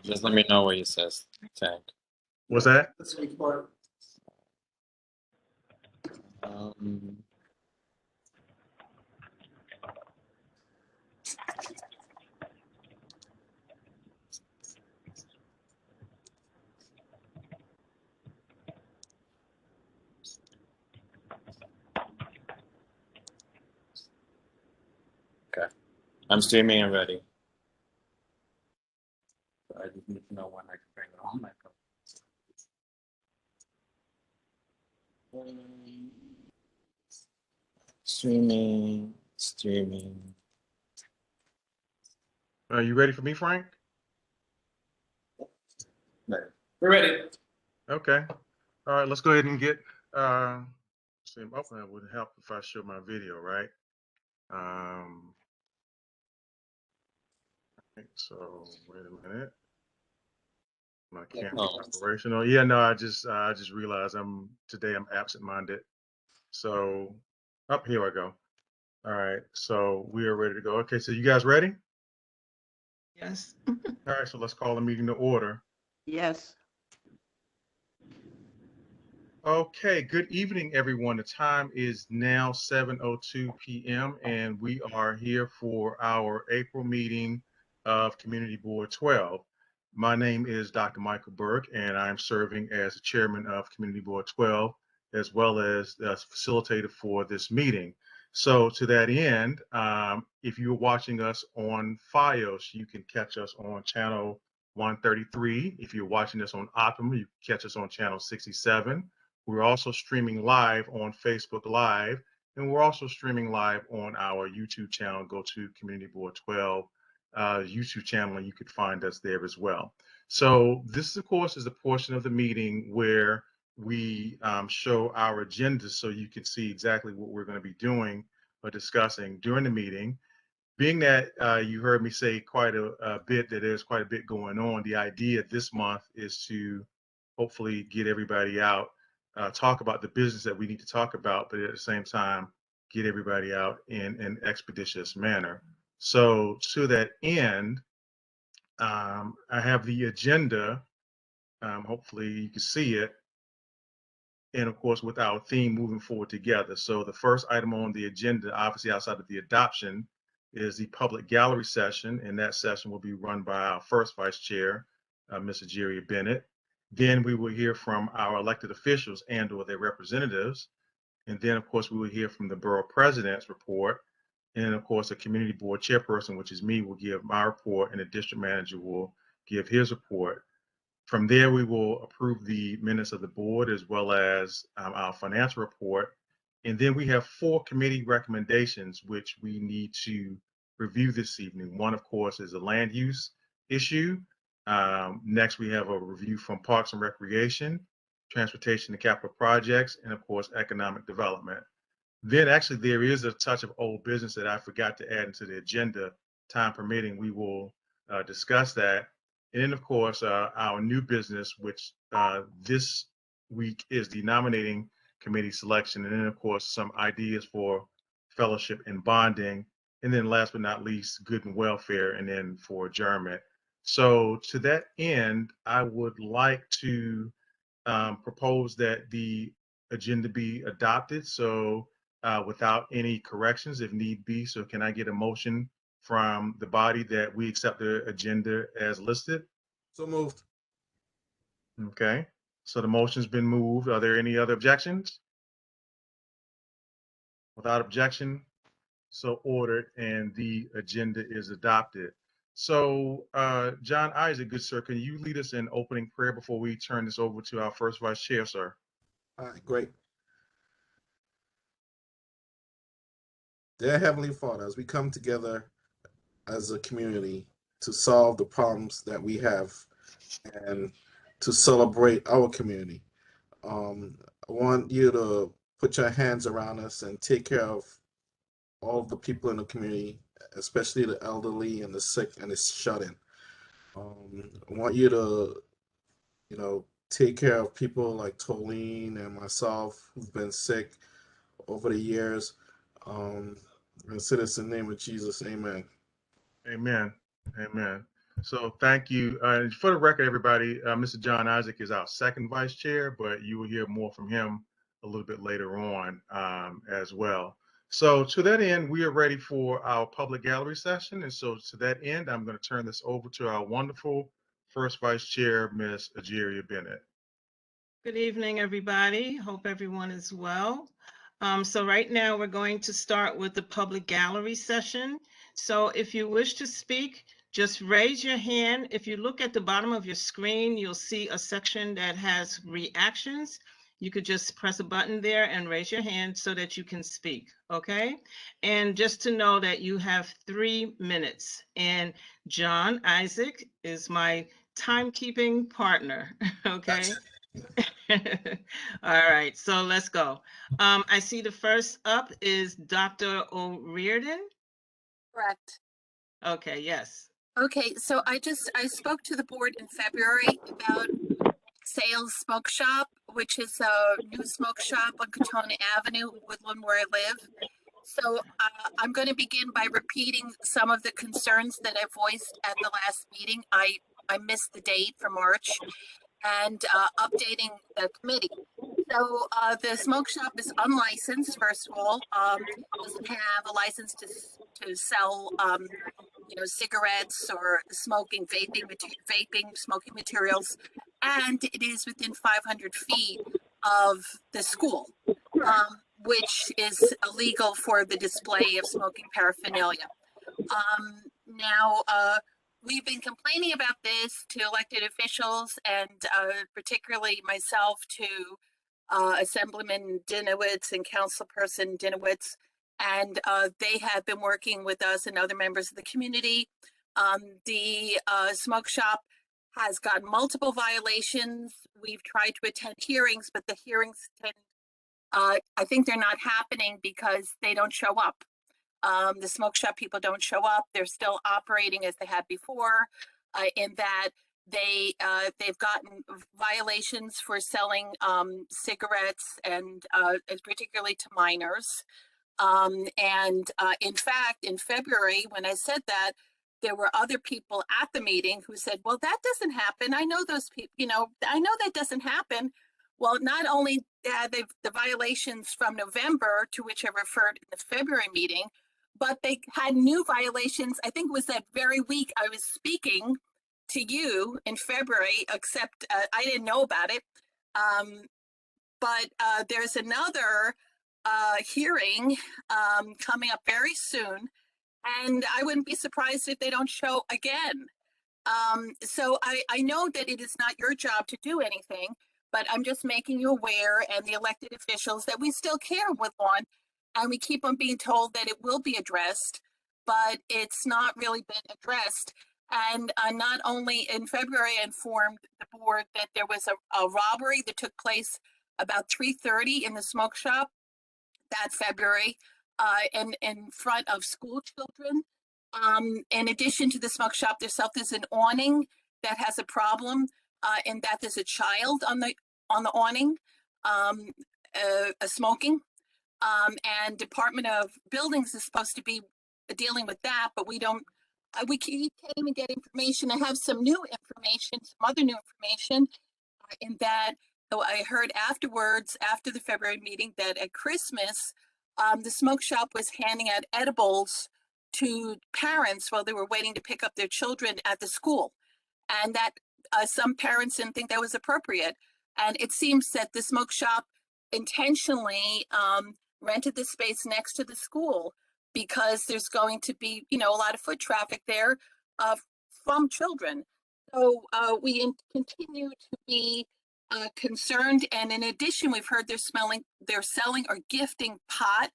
Just let me know what he says. Tag. What's that? Okay. I'm streaming already. So I just need to know when I can bring it on my phone. Streaming. Are you ready for me, Frank? We're ready. Okay. All right, let's go ahead and get, see, hopefully it would help if I show my video, right? So wait a minute. My camera operational. Yeah, no, I just realized today I'm absent-minded. So up here I go. All right, so we are ready to go. Okay, so you guys ready? Yes. All right, so let's call the meeting to order. Yes. Okay, good evening, everyone. The time is now 7:02 p.m. and we are here for our April meeting of Community Board 12. My name is Dr. Michael Burke, and I'm serving as the chairman of Community Board 12, as well as the facilitator for this meeting. So to that end, if you're watching us on Fios, you can catch us on channel 133. If you're watching us on Optima, you can catch us on channel 67. We're also streaming live on Facebook Live, and we're also streaming live on our YouTube channel. Go to Community Board 12 YouTube channel, and you could find us there as well. So this, of course, is a portion of the meeting where we show our agenda so you can see exactly what we're going to be doing or discussing during the meeting. Being that you heard me say quite a bit that there's quite a bit going on, the idea this month is to hopefully get everybody out, talk about the business that we need to talk about, but at the same time, get everybody out in an expeditious manner. So to that end, I have the agenda. Hopefully you can see it. And of course, with our theme moving forward together. So the first item on the agenda, obviously outside of the adoption, is the public gallery session. And that session will be run by our first vice chair, Ms. Ajeria Bennett. Then we will hear from our elected officials and or their representatives. And then, of course, we will hear from the borough president's report. And of course, the community board chairperson, which is me, will give my report, and the district manager will give his report. From there, we will approve the minutes of the board as well as our financial report. And then we have 4 committee recommendations, which we need to review this evening. One, of course, is a land use issue. Next, we have a review from Parks and Recreation, Transportation and Capital Projects, and of course, Economic Development. Then actually there is a touch of old business that I forgot to add into the agenda. Time permitting, we will discuss that. And then, of course, our new business, which this week is the nominating committee selection. And then, of course, some ideas for fellowship and bonding. And then last but not least, good and welfare, and then for adjournment. So to that end, I would like to propose that the agenda be adopted. So without any corrections if need be. So can I get a motion from the body that we accept the agenda as listed? So moved. Okay, so the motion's been moved. Are there any other objections? Without objection, so ordered, and the agenda is adopted. So John Isaac, good sir, can you lead us in opening prayer before we turn this over to our first vice chair, sir? All right, great. Dear Heavenly Father, as we come together as a community to solve the problems that we have and to celebrate our community, I want you to put your hands around us and take care of all of the people in the community, especially the elderly and the sick and the shut-in. I want you to, take care of people like Tolene and myself who've been sick over the years. And say this in the name of Jesus, amen. Amen. Amen. So thank you. For the record, everybody, Mr. John Isaac is our second vice chair, but you will hear more from him a little bit later on as well. So to that end, we are ready for our public gallery session. And so to that end, I'm going to turn this over to our wonderful first vice chair, Ms. Ajeria Bennett. Good evening, everybody. Hope everyone is well. So right now we're going to start with the public gallery session. So if you wish to speak, just raise your hand. If you look at the bottom of your screen, you'll see a section that has reactions. You could just press a button there and raise your hand so that you can speak, okay? And just to know that you have 3 minutes. And John Isaac is my timekeeping partner, okay? All right, so let's go. I see the first up is Dr. O'Riordan. Correct. Okay, yes. Okay, so I spoke to the board in February about Sales Smoke Shop, which is a new smoke shop on Katona Avenue, Woodland, where I live. So I'm going to begin by repeating some of the concerns that I voiced at the last meeting. I missed the date for March, and updating the committee. So the smoke shop is unlicensed, first of all, doesn't have a license to sell cigarettes or vaping, smoking materials, and it is within 500 feet of the school, which is illegal for the display of smoking paraphernalia. We've been complaining about this to elected officials, and particularly myself to Assemblyman Dinowitz and Councilperson Dinowitz, and they have been working with us and other members of the community. The smoke shop has got multiple violations. We've tried to attend hearings, but the hearings I think they're not happening because they don't show up. The smoke shop people don't show up. They're still operating as they had before, in that they've gotten violations for selling cigarettes, and particularly to minors. In fact, in February, when I said that, there were other people at the meeting who said, well, that doesn't happen. I know those people, I know that doesn't happen. Well, not only the violations from November, to which I referred in the February meeting, but they had new violations. I think it was that very week I was speaking to you in February, except I didn't know about it. But there's another hearing coming up very soon, and I wouldn't be surprised if they don't show again. So I know that it is not your job to do anything, but I'm just making you aware, and the elected officials, that we still care with one, and we keep on being told that it will be addressed, but it's not really been addressed. And not only in February, I informed the board that there was a robbery that took place about 3:30 in the smoke shop that February, in front of school children. In addition to the smoke shop itself, there's an awning that has a problem, in that there's a child on the awning, smoking. And Department of Buildings is supposed to be dealing with that, but we can't even get information. I have some new information, some other new information, in that I heard afterwards, after the February meeting, that at Christmas, the smoke shop was handing out edibles to parents while they were waiting to pick up their children at the school, and that some parents didn't think that was appropriate. And it seems that the smoke shop intentionally rented the space next to the school because there's going to be, a lot of foot traffic there from children. So we continue to be concerned. And in addition, we've heard they're selling or gifting pot.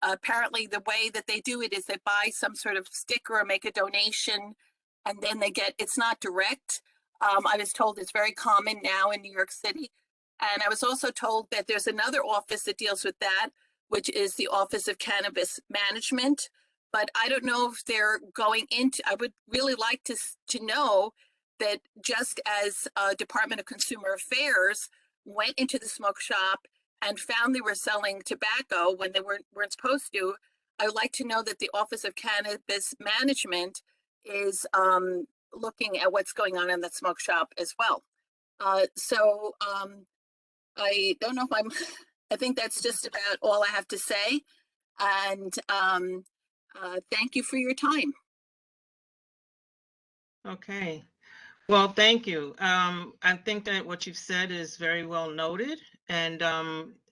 Apparently the way that they do it is they buy some sort of sticker or make a donation, and then it's not direct. I was told it's very common now in New York City. And I was also told that there's another office that deals with that, which is the Office of Cannabis Management. But I don't know if they're going into, I would really like to know that just as Department of Consumer Affairs went into the smoke shop and found they were selling tobacco when they weren't supposed to, I would like to know that the Office of Cannabis Management is looking at what's going on in the smoke shop as well. I don't know if I think that's just about all I have to say. And thank you for your time. Okay. Well, thank you. I think that what you've said is very well noted, and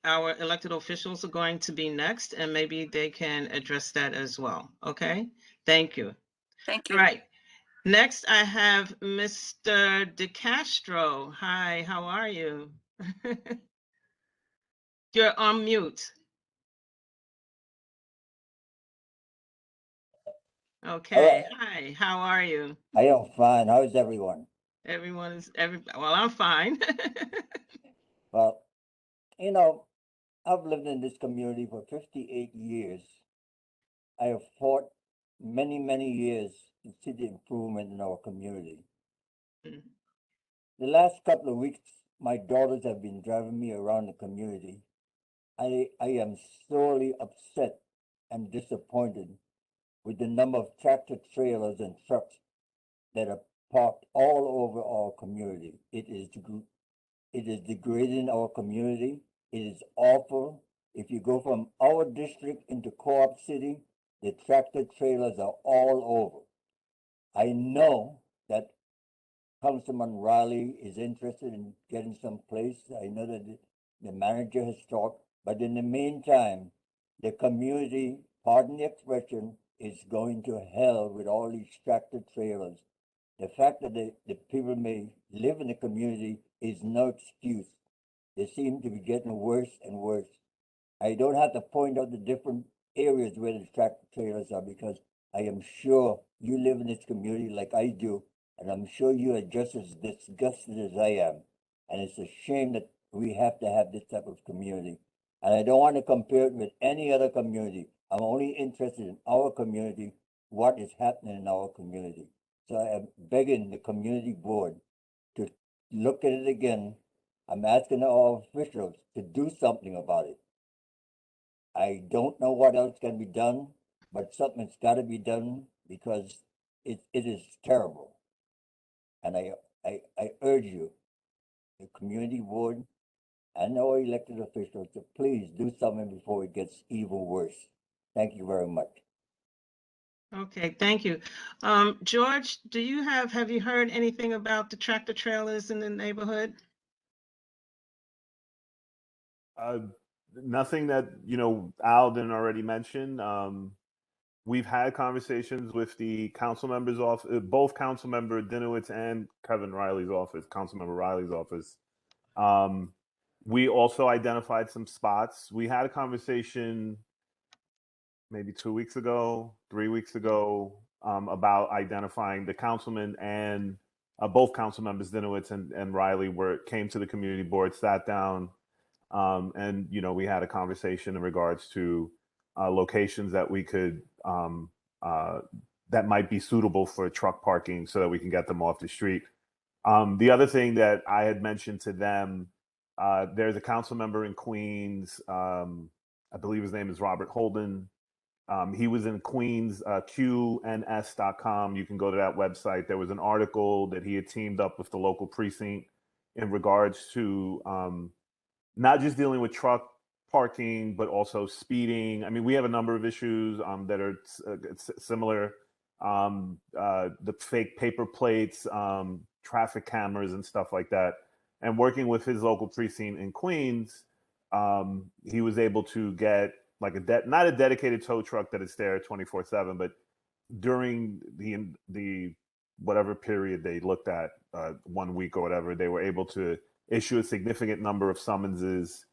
our elected officials are going to be next, and maybe they can address that as well. Okay. Thank you. Thank you. All right. Next, I have Mr. DeCastro. Hi, how are you? You're on mute. Okay. Hi, how are you? I am fine. How is everyone? Well, I'm fine. Well, I've lived in this community for 58 years. I have fought many, many years to see the improvement in our community. Mm. The last couple of weeks, my daughters have been driving me around the community. I am sorely upset and disappointed with the number of tractor trailers and trucks that are parked all over our community. It is degrading our community. It is awful. If you go from our district into Co-op City, the tractor trailers are all over. I know that Councilman Riley is interested in getting some place. I know that the manager has talked, but in the meantime, the community, pardon the expression, is going to hell with all these tractor trailers. The fact that the people may live in the community is no excuse. They seem to be getting worse and worse. I don't have to point out the different areas where the tractor trailers are because I am sure you live in this community like I do, and I'm sure you are just as disgusted as I am. And it's a shame that we have to have this type of community. And I don't want to compare it with any other community. I'm only interested in our community, what is happening in our community. So I am begging the community board to look at it again. I'm asking our officials to do something about it. I don't know what else can be done, but something's got to be done because it is terrible. And I urge you, the community board and our elected officials, to please do something before it gets even worse. Thank you very much. Okay, thank you. George, have you heard anything about the tractor trailers in the neighborhood? Nothing that Al didn't already mention. We've had conversations with the council members' office, both Council Member Dinowitz and Kevin Riley's office, Council Member Riley's office. We also identified some spots. We had a conversation maybe 2 weeks ago, 3 weeks ago, about identifying the councilman and both council members, Dinowitz and Riley, came to the community board, sat down, and we had a conversation in regards to locations that we could that might be suitable for truck parking so that we can get them off the street. The other thing that I had mentioned to them, there's a council member in Queens, I believe his name is Robert Holden. He was in Queens, QNS.com. You can go to that website. There was an article that he had teamed up with the local precinct in regards to not just dealing with truck parking, but also speeding. I mean, we have a number of issues that are similar. The fake paper plates, traffic cameras, and stuff like that. And working with his local precinct in Queens, he was able to get like not a dedicated tow truck that is there 24/7, but during the whatever period they looked at, 1 week or whatever, they were able to issue a significant number of summonses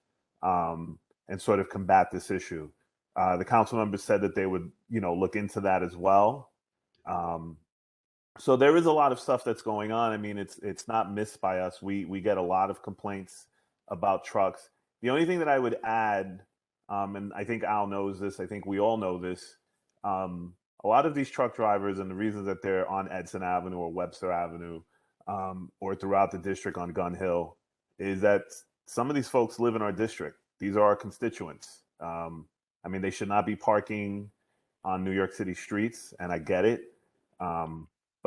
and sort of combat this issue. The council members said that they would, look into that as well. So there is a lot of stuff that's going on. I mean, it's not missed by us. We get a lot of complaints about trucks. The only thing that I would add, and I think Al knows this, I think we all know this, a lot of these truck drivers, and the reasons that they're on Edson Avenue or Webster Avenue, or throughout the district on Gun Hill, is that some of these folks live in our district. These are our constituents. I mean, they should not be parking on New York City streets, and I get it.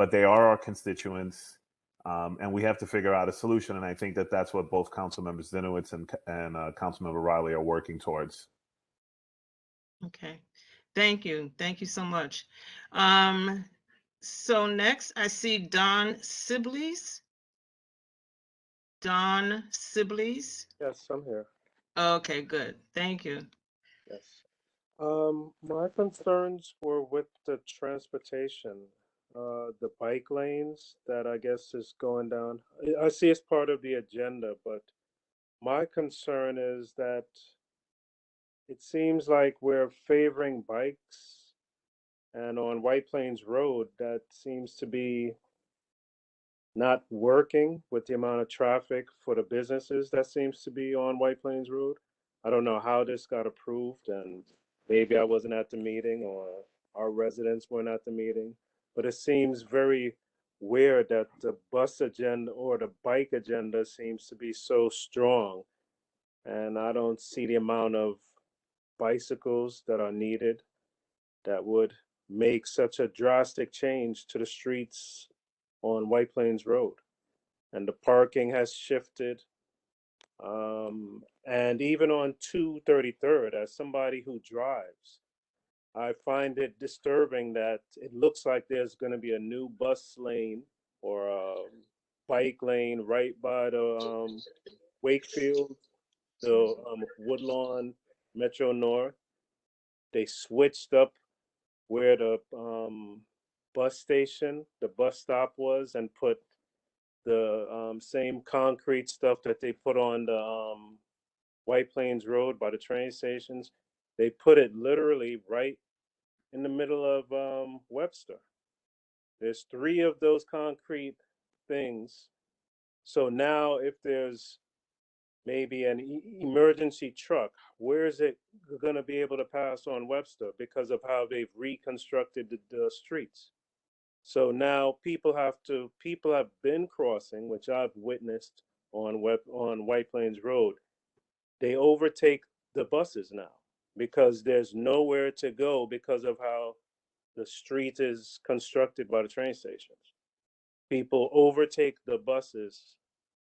but they are our constituents, and we have to figure out a solution. And I think that that's what both Council Members Dinowitz and Councilmember Riley are working towards. Okay, thank you. Thank you so much. So next I see Don Sibley's. Don Sibley's. Yes, I'm here. Okay, good. Thank you. Yes. My concerns were with the transportation, the bike lanes that I guess is going down. I see it's part of the agenda, but my concern is that it seems like we're favoring bikes, and on White Plains Road, that seems to be not working with the amount of traffic for the businesses that seems to be on White Plains Road. I don't know how this got approved, and maybe I wasn't at the meeting or our residents weren't at the meeting, but it seems very weird that the bus agenda or the bike agenda seems to be so strong, and I don't see the amount of bicycles that are needed that would make such a drastic change to the streets on White Plains Road. And the parking has shifted. And even on 233rd, as somebody who drives, I find it disturbing that it looks like there's going to be a new bus lane or a bike lane right by the Wakefield, the Woodlawn Metro North. They switched up where the bus station, the bus stop was, and put the same concrete stuff that they put on the White Plains Road by the train stations. They put it literally right in the middle of Webster. There's 3 of those concrete things. So now if there's maybe an emergency truck, where is it going to be able to pass on Webster because of how they've reconstructed the streets? So now people have been crossing, which I've witnessed on White Plains Road. They overtake the buses now because there's nowhere to go because of how the street is constructed by the train stations. People overtake the buses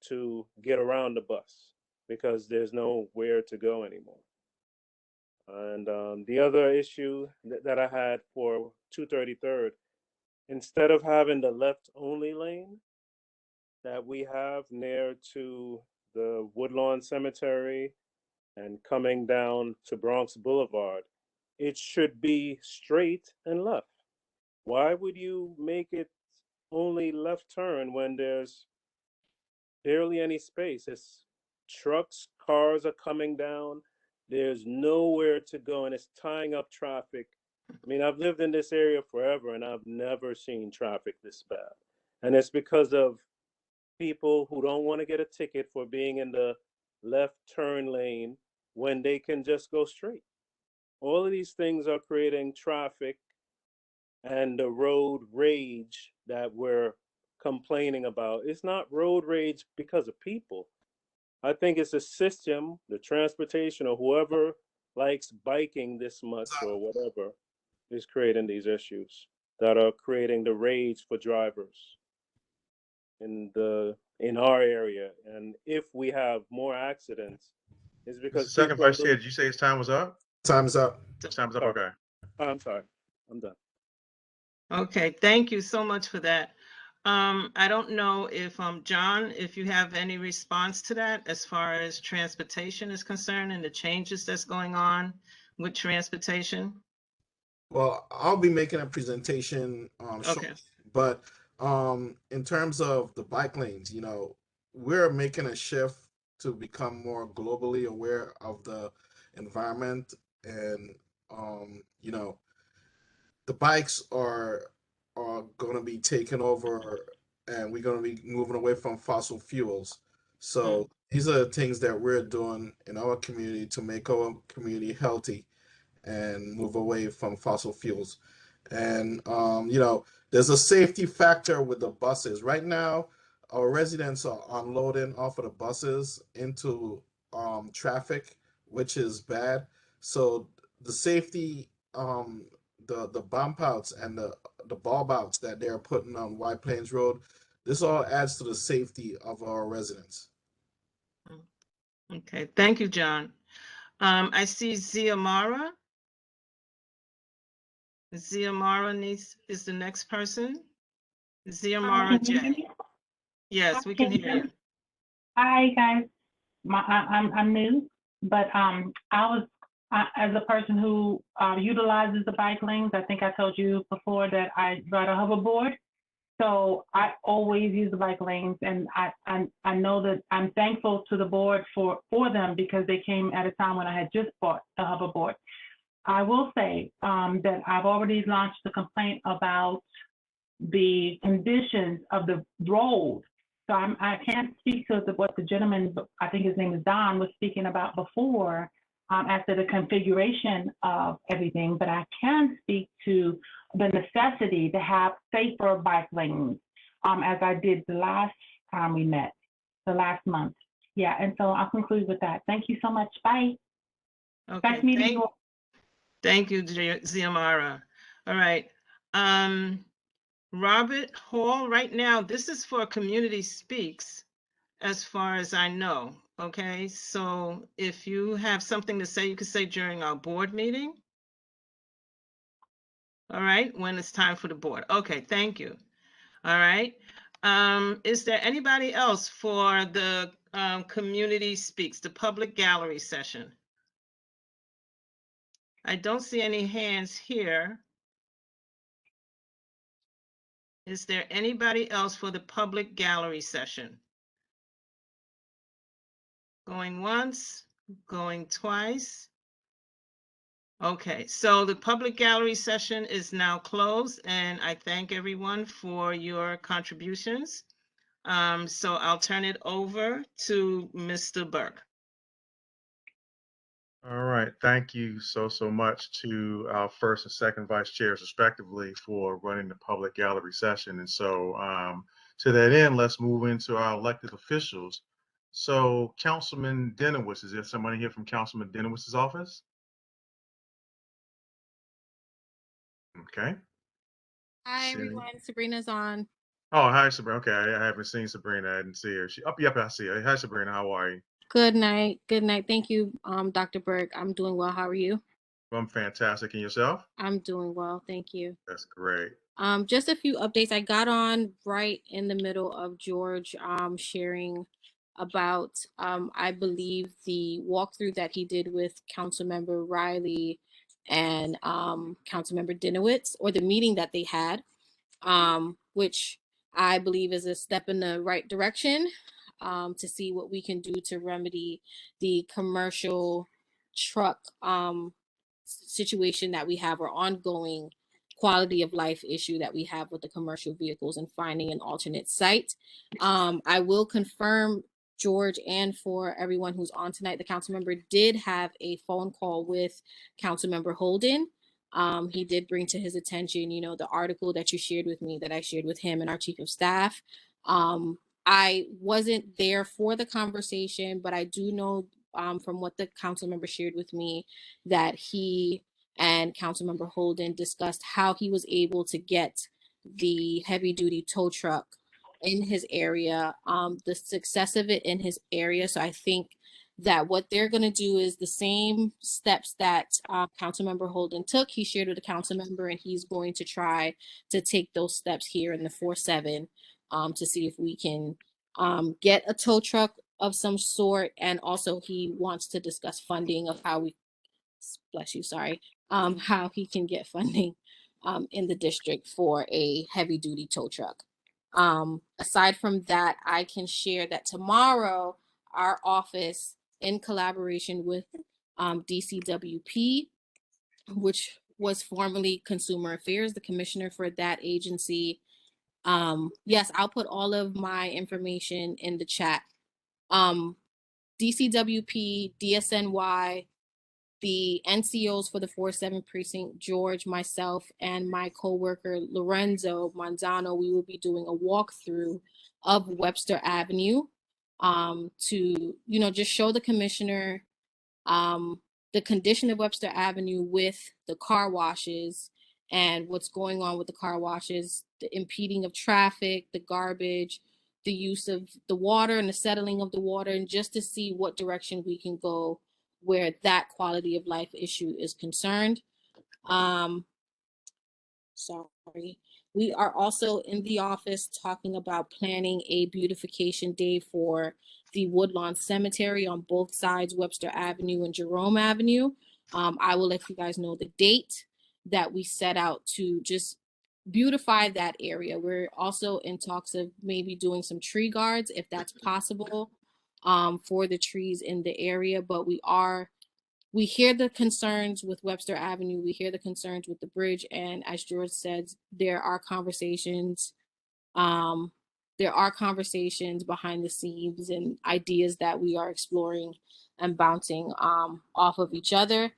to get around the bus because there's nowhere to go anymore. And the other issue that I had for 233rd, instead of having the left only lane that we have near to the Woodlawn Cemetery and coming down to Bronx Boulevard, it should be straight and left. Why would you make it only left turn when there's barely any space? It's trucks, cars are coming down. There's nowhere to go, and it's tying up traffic. I mean, I've lived in this area forever, and I've never seen traffic this bad. And it's because of people who don't want to get a ticket for being in the left turn lane when they can just go straight. All of these things are creating traffic and the road rage that we're complaining about. It's not road rage because of people. I think it's a system, the transportation, or whoever likes biking this much or whatever is creating these issues that are creating the rage for drivers in our area. And if we have more accidents, it's because Second Vice Chair, did you say his time was up? Time's up. Time's up, okay. I'm sorry, I'm done. Okay, thank you so much for that. I don't know if John, if you have any response to that as far as transportation is concerned and the changes that's going on with transportation. Well, I'll be making a presentation shortly, Okay. but in terms of the bike lanes, we're making a shift to become more globally aware of the environment, and the bikes are going to be taken over, and we're going to be moving away from fossil fuels. So these are the things that we're doing in our community to make our community healthy and move away from fossil fuels. And there's a safety factor with the buses. Right now, our residents are unloading off of the buses into traffic, which is bad. So the safety, the bump outs and the bulb outs that they're putting on White Plains Road. This all adds to the safety of our residents. Okay, thank you, John. I see Ziamara. Ziamara is the next person. Ziamara Can you hear J. me? Yes, we can hear you. Hi guys, I'm new, but as a person who utilizes the bike lanes, I think I told you before that I ride a hoverboard, so I always use the bike lanes, and I know that I'm thankful to the board for them because they came at a time when I had just bought the hoverboard. I will say that I've already launched a complaint about the conditions of the road. So I can't speak to what the gentleman, I think his name is Don, was speaking about before as to the configuration of everything, but I can speak to the necessity to have safer bike lanes as I did the last time we met, the last month. Yeah, and so I'll conclude with that. Thank you so much. Bye. Okay, Nice meeting you all. thank you, Ziamara. All right. Robert Hall, right now, this is for Community Speaks, as far as I know. Okay, so if you have something to say, you can say during our board meeting. All right, when it's time for the board. Okay, thank you. All right. Is there anybody else for the Community Speaks, the public gallery session? I don't see any hands here. Is there anybody else for the public gallery session? Going once, going twice. Okay, so the public gallery session is now closed, and I thank everyone for your contributions. So I'll turn it over to Mr. Burke. All right, thank you so much to our first and second vice chairs respectively for running the public gallery session. And so to that end, let's move into our elected officials. So Councilman Denowitz, is there somebody here from Councilman Denowitz's office? Okay. Hi everyone, Sabrina's on. Oh, hi Sabrina. Okay, I haven't seen Sabrina. I didn't see her. Yep, I see her. Hi Sabrina, how are you? Good night. Good night. Thank you, Dr. Burke. I'm doing well. How are you? I'm fantastic. And yourself? I'm doing well. Thank you. That's great. Just a few updates. I got on right in the middle of George sharing about I believe the walkthrough that he did with Councilmember Riley and Councilmember Dinowitz, or the meeting that they had, which I believe is a step in the right direction. To see what we can do to remedy the commercial truck situation that we have, or ongoing quality of life issue that we have with the commercial vehicles, and finding an alternate site. I will confirm, George, and for everyone who's on tonight, the council member did have a phone call with Councilmember Holden. He did bring to his attention, the article that you shared with me, that I shared with him and our chief of staff. I wasn't there for the conversation, but I do know from what the council member shared with me that he and Councilmember Holden discussed how he was able to get the heavy duty tow truck in his area, the success of it in his area. So I think that what they're going to do is the same steps that Councilmember Holden took, he shared with the council member, and he's going to try to take those steps here in the 4-7 to see if we can get a tow truck of some sort. And also he wants to discuss funding of how we, bless you, sorry, how he can get funding in the district for a heavy duty tow truck. Aside from that, I can share that tomorrow our office, in collaboration with DCWP, which was formerly Consumer Affairs, the commissioner for that agency. Yes, I'll put all of my information in the chat. DCWP, DSNY, the NCOs for the 4-7 precinct, George, myself, and my coworker Lorenzo Manzano, we will be doing a walkthrough of Webster Avenue to, just show the commissioner the condition of Webster Avenue with the car washes, and what's going on with the car washes, the impeding of traffic, the garbage, the use of the water and the settling of the water, and just to see what direction we can go where that quality of life issue is concerned. Sorry. We are also in the office talking about planning a beautification day for the Woodlawn Cemetery on both sides, Webster Avenue and Jerome Avenue. I will let you guys know the date that we set out to just beautify that area. We're also in talks of maybe doing some tree guards if that's possible for the trees in the area, but we hear the concerns with Webster Avenue. We hear the concerns with the bridge. And as George said, there are conversations. There are conversations behind the scenes and ideas that we are exploring and bouncing off of each other.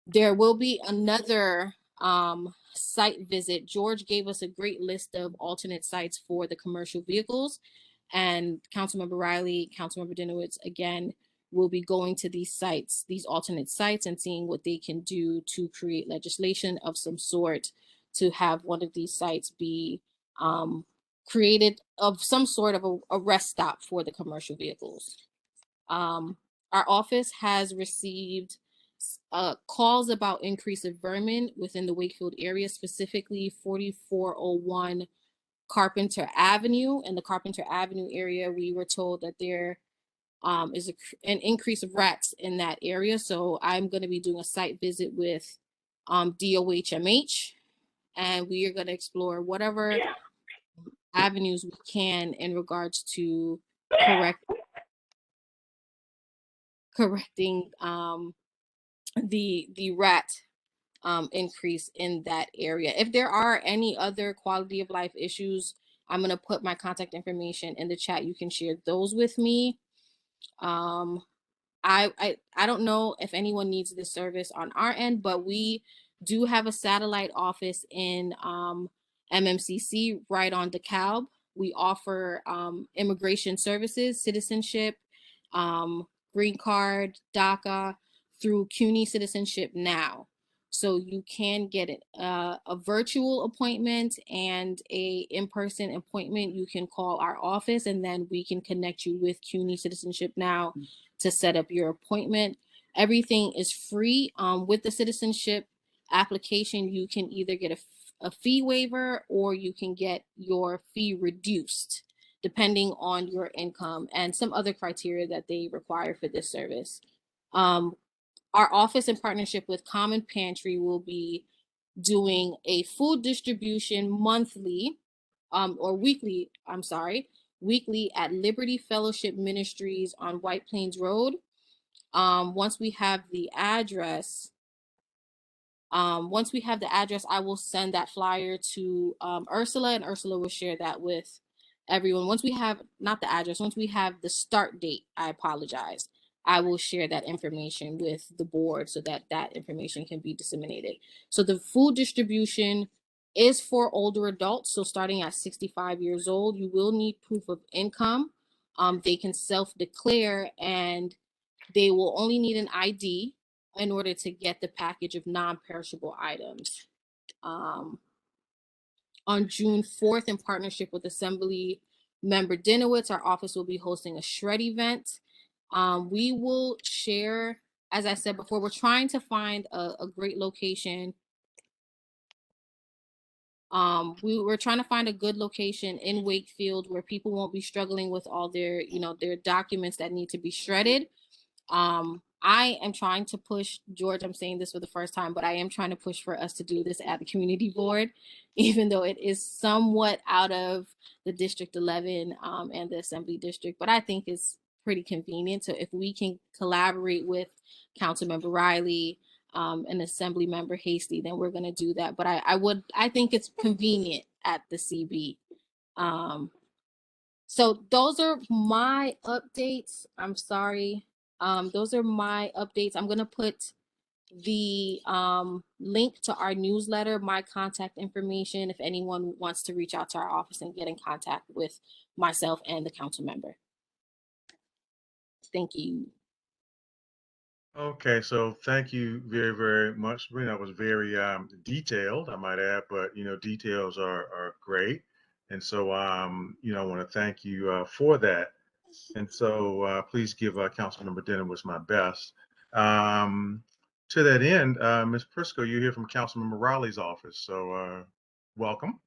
There will be another site visit. George gave us a great list of alternate sites for the commercial vehicles. And Councilmember Riley, Councilmember Dinowitz, again, will be going to these sites, these alternate sites, and seeing what they can do to create legislation of some sort to have one of these sites be created of some sort of a rest stop for the commercial vehicles. Our office has received calls about increase of vermin within the Wakefield area, specifically 4401 Carpenter Avenue. In the Carpenter Avenue area, we were told that there is an increase of rats in that area. So I'm going to be doing a site visit with DOHMH, and we are going to explore whatever avenues we can in regards to correcting the rat increase in that area. If there are any other quality of life issues, I'm going to put my contact information in the chat. You can share those with me. I don't know if anyone needs this service on our end, but we do have a satellite office in MMCC right on DeKalb. We offer immigration services, citizenship, green card, DACA through CUNY Citizenship Now. So you can get a virtual appointment and a in-person appointment. You can call our office and then we can connect you with CUNY Citizenship Now to set up your appointment. Everything is free. With the citizenship application, you can either get a fee waiver or you can get your fee reduced depending on your income and some other criteria that they require for this service. Our office, in partnership with Common Pantry, will be doing a food distribution monthly or weekly, weekly at Liberty Fellowship Ministries on White Plains Road. Once we have the address, I will send that flyer to Ursula, and Ursula will share that with everyone. Once we have, not the address, once we have the start date, I will share that information with the board so that that information can be disseminated. So the food distribution is for older adults. So starting at 65 years old, you will need proof of income. They can self-declare and they will only need an ID in order to get the package of non-perishable items. On June 4th, in partnership with Assembly Member Dinowitz, our office will be hosting a shred event. We will share, as I said before, we're trying to find a great location. We're trying to find a good location in Wakefield where people won't be struggling with all their, their documents that need to be shredded. I am trying to push, George, I'm saying this for the first time, but I am trying to push for us to do this at the community board, even though it is somewhat out of the District 11 and the Assembly District, but I think it's pretty convenient. So if we can collaborate with Councilmember Riley and Assembly Member Hasty, then we're going to do that. But I think it's convenient at the CB. So those are my updates. I'm sorry. Those are my updates. I'm going to put the link to our newsletter, my contact information, if anyone wants to reach out to our office and get in contact with myself and the council member. Thank you. Okay, so thank you very, very much. That was very detailed, I might add, but details are great. And so I want to thank you for that. And so please give Councilmember Dennis my best. Um, to that end, Ms. Prisco, you're here from Councilmember Riley's office. So welcome.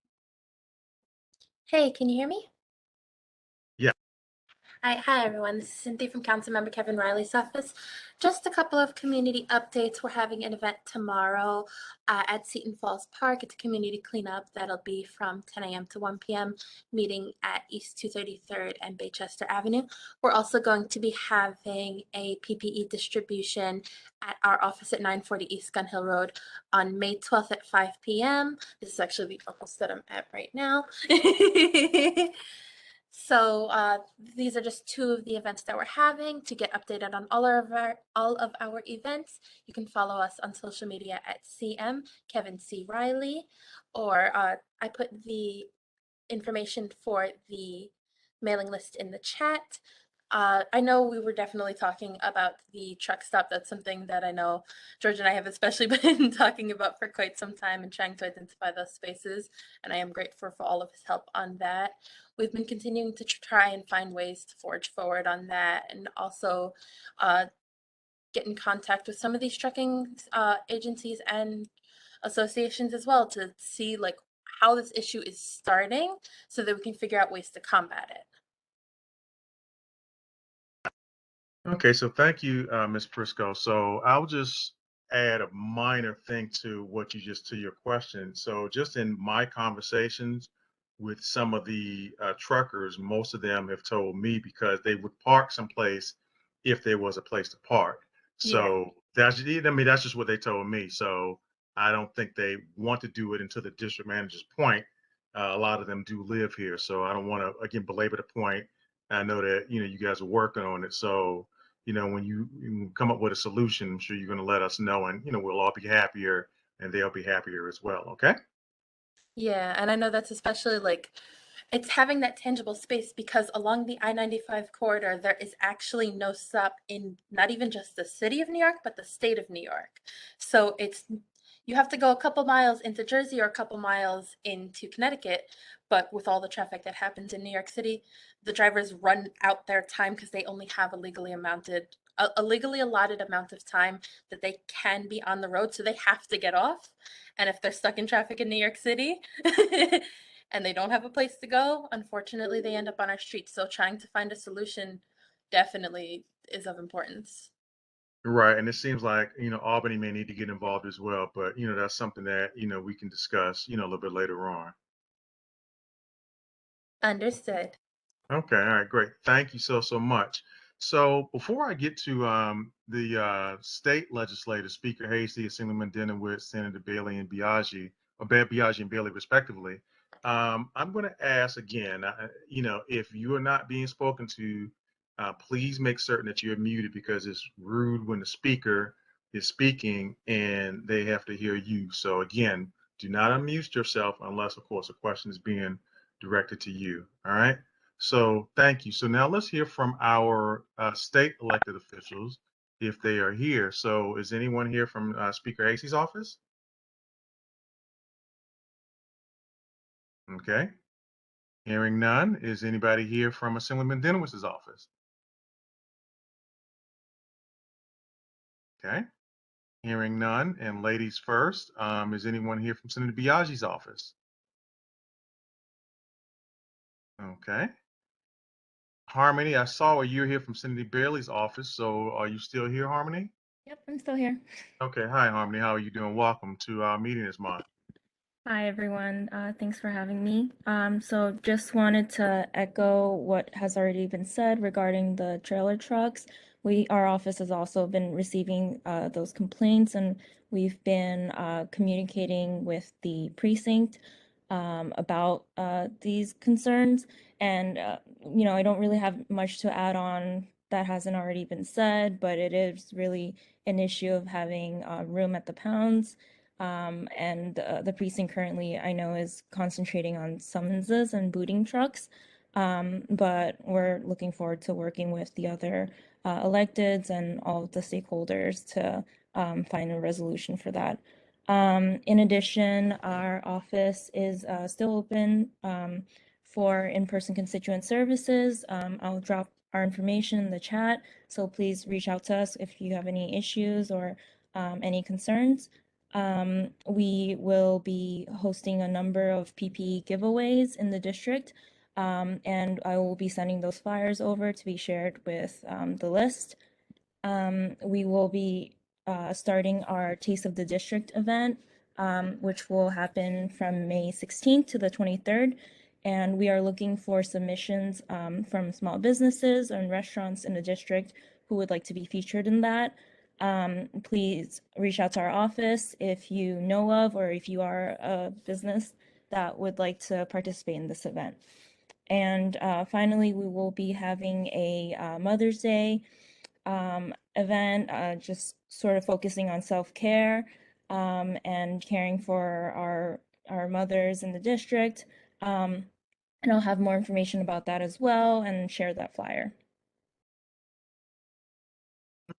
Hey, can you hear me? Yeah. Hi everyone. This is Cynthia from Councilmember Kevin Riley's office. Just a couple of community updates. We're having an event tomorrow at Seton Falls Park. It's a community cleanup that'll be from 10 a.m. to 1 p.m. meeting at East 233rd and Baychester Avenue. We're also going to be having a PPE distribution at our office at 940 East Gun Hill Road on May 12th at 5 p.m. This is actually the office that I'm at right now. So these are just two of the events that we're having. To get updated on all of our events, you can follow us on social media at CM Kevin C. Riley, or I put the information for the mailing list in the chat. I know we were definitely talking about the truck stop. That's something that I know George and I have especially been talking about for quite some time and trying to identify those spaces. And I am grateful for all of his help on that. We've been continuing to try and find ways to forge forward on that, and also get in contact with some of these trucking agencies and associations as well to see like how this issue is starting so that we can figure out ways to combat it. Okay, so thank you, Ms. Prisco. So I'll just add a minor thing to what you to your question. So just in my conversations with some of the truckers, most of them have told me because they would park someplace if there was a place to park. So that's just what they told me. So I don't think they want to do it until the district manager's point. A lot of them do live here, so I don't want to again belabor the point. I know that you guys are working on it, so when you come up with a solution, I'm sure you're going to let us know, and we'll all be happier, and they'll be happier as well. Okay. Yeah, and I know that's especially like it's having that tangible space because along the I-95 corridor, there is actually no stop in not even just the city of New York, but the state of New York. So you have to go a couple miles into Jersey or a couple miles into Connecticut, but with all the traffic that happens in New York City, the drivers run out their time because they only have a legally allotted amount of time that they can be on the road, so they have to get off. And if they're stuck in traffic in New York City and they don't have a place to go, unfortunately, they end up on our streets. So trying to find a solution definitely is of importance. Right, and it seems like Albany may need to get involved as well, but that's something that we can discuss a little bit later on. Understood. Okay, all right, great. Thank you so much. So before I get to the state legislators, Speaker Hasty, Assemblyman Denowitz, Senator Bailey, and Biaggi, or Biaggi and Bailey, respectively, I'm going to ask again. If you are not being spoken to, please make certain that you're muted because it's rude when the speaker is speaking and they have to hear you. So again, do not unmute yourself unless, of course, a question is being directed to you. All right. So thank you. So now let's hear from our state elected officials if they are here. So is anyone here from Speaker Hasey's office? Okay. Hearing none. Is anybody here from Assemblyman Denowitz's office? Okay. Hearing none. And ladies first, is anyone here from Senator Biaggi's office? Okay. Harmony, I saw you're here from Senator Bailey's office. So are you still here, Harmony? Yep, I'm still here. Okay. Hi, Harmony. How are you doing? Welcome to our meeting this month. Hi, everyone. Thanks for having me. So just wanted to echo what has already been said regarding the trailer trucks. Our office has also been receiving those complaints, and we've been communicating with the precinct about these concerns. And, I don't really have much to add on that hasn't already been said, but it is really an issue of having room at the pounds. And the precinct currently, I know, is concentrating on summonses and booting trucks. But we're looking forward to working with the other electeds and all of the stakeholders to find a resolution for that. In addition, our office is still open for in-person constituent services. I'll drop our information in the chat, so please reach out to us if you have any issues or any concerns. We will be hosting a number of PPE giveaways in the district, and I will be sending those flyers over to be shared with the list. We will be starting our Taste of the District event, which will happen from May 16th to the 23rd. And we are looking for submissions from small businesses and restaurants in the district who would like to be featured in that. Please reach out to our office if you know of or if you are a business that would like to participate in this event. And finally, we will be having a Mother's Day event, just sort of focusing on self-care and caring for our mothers in the district. And I'll have more information about that as well and share that flyer.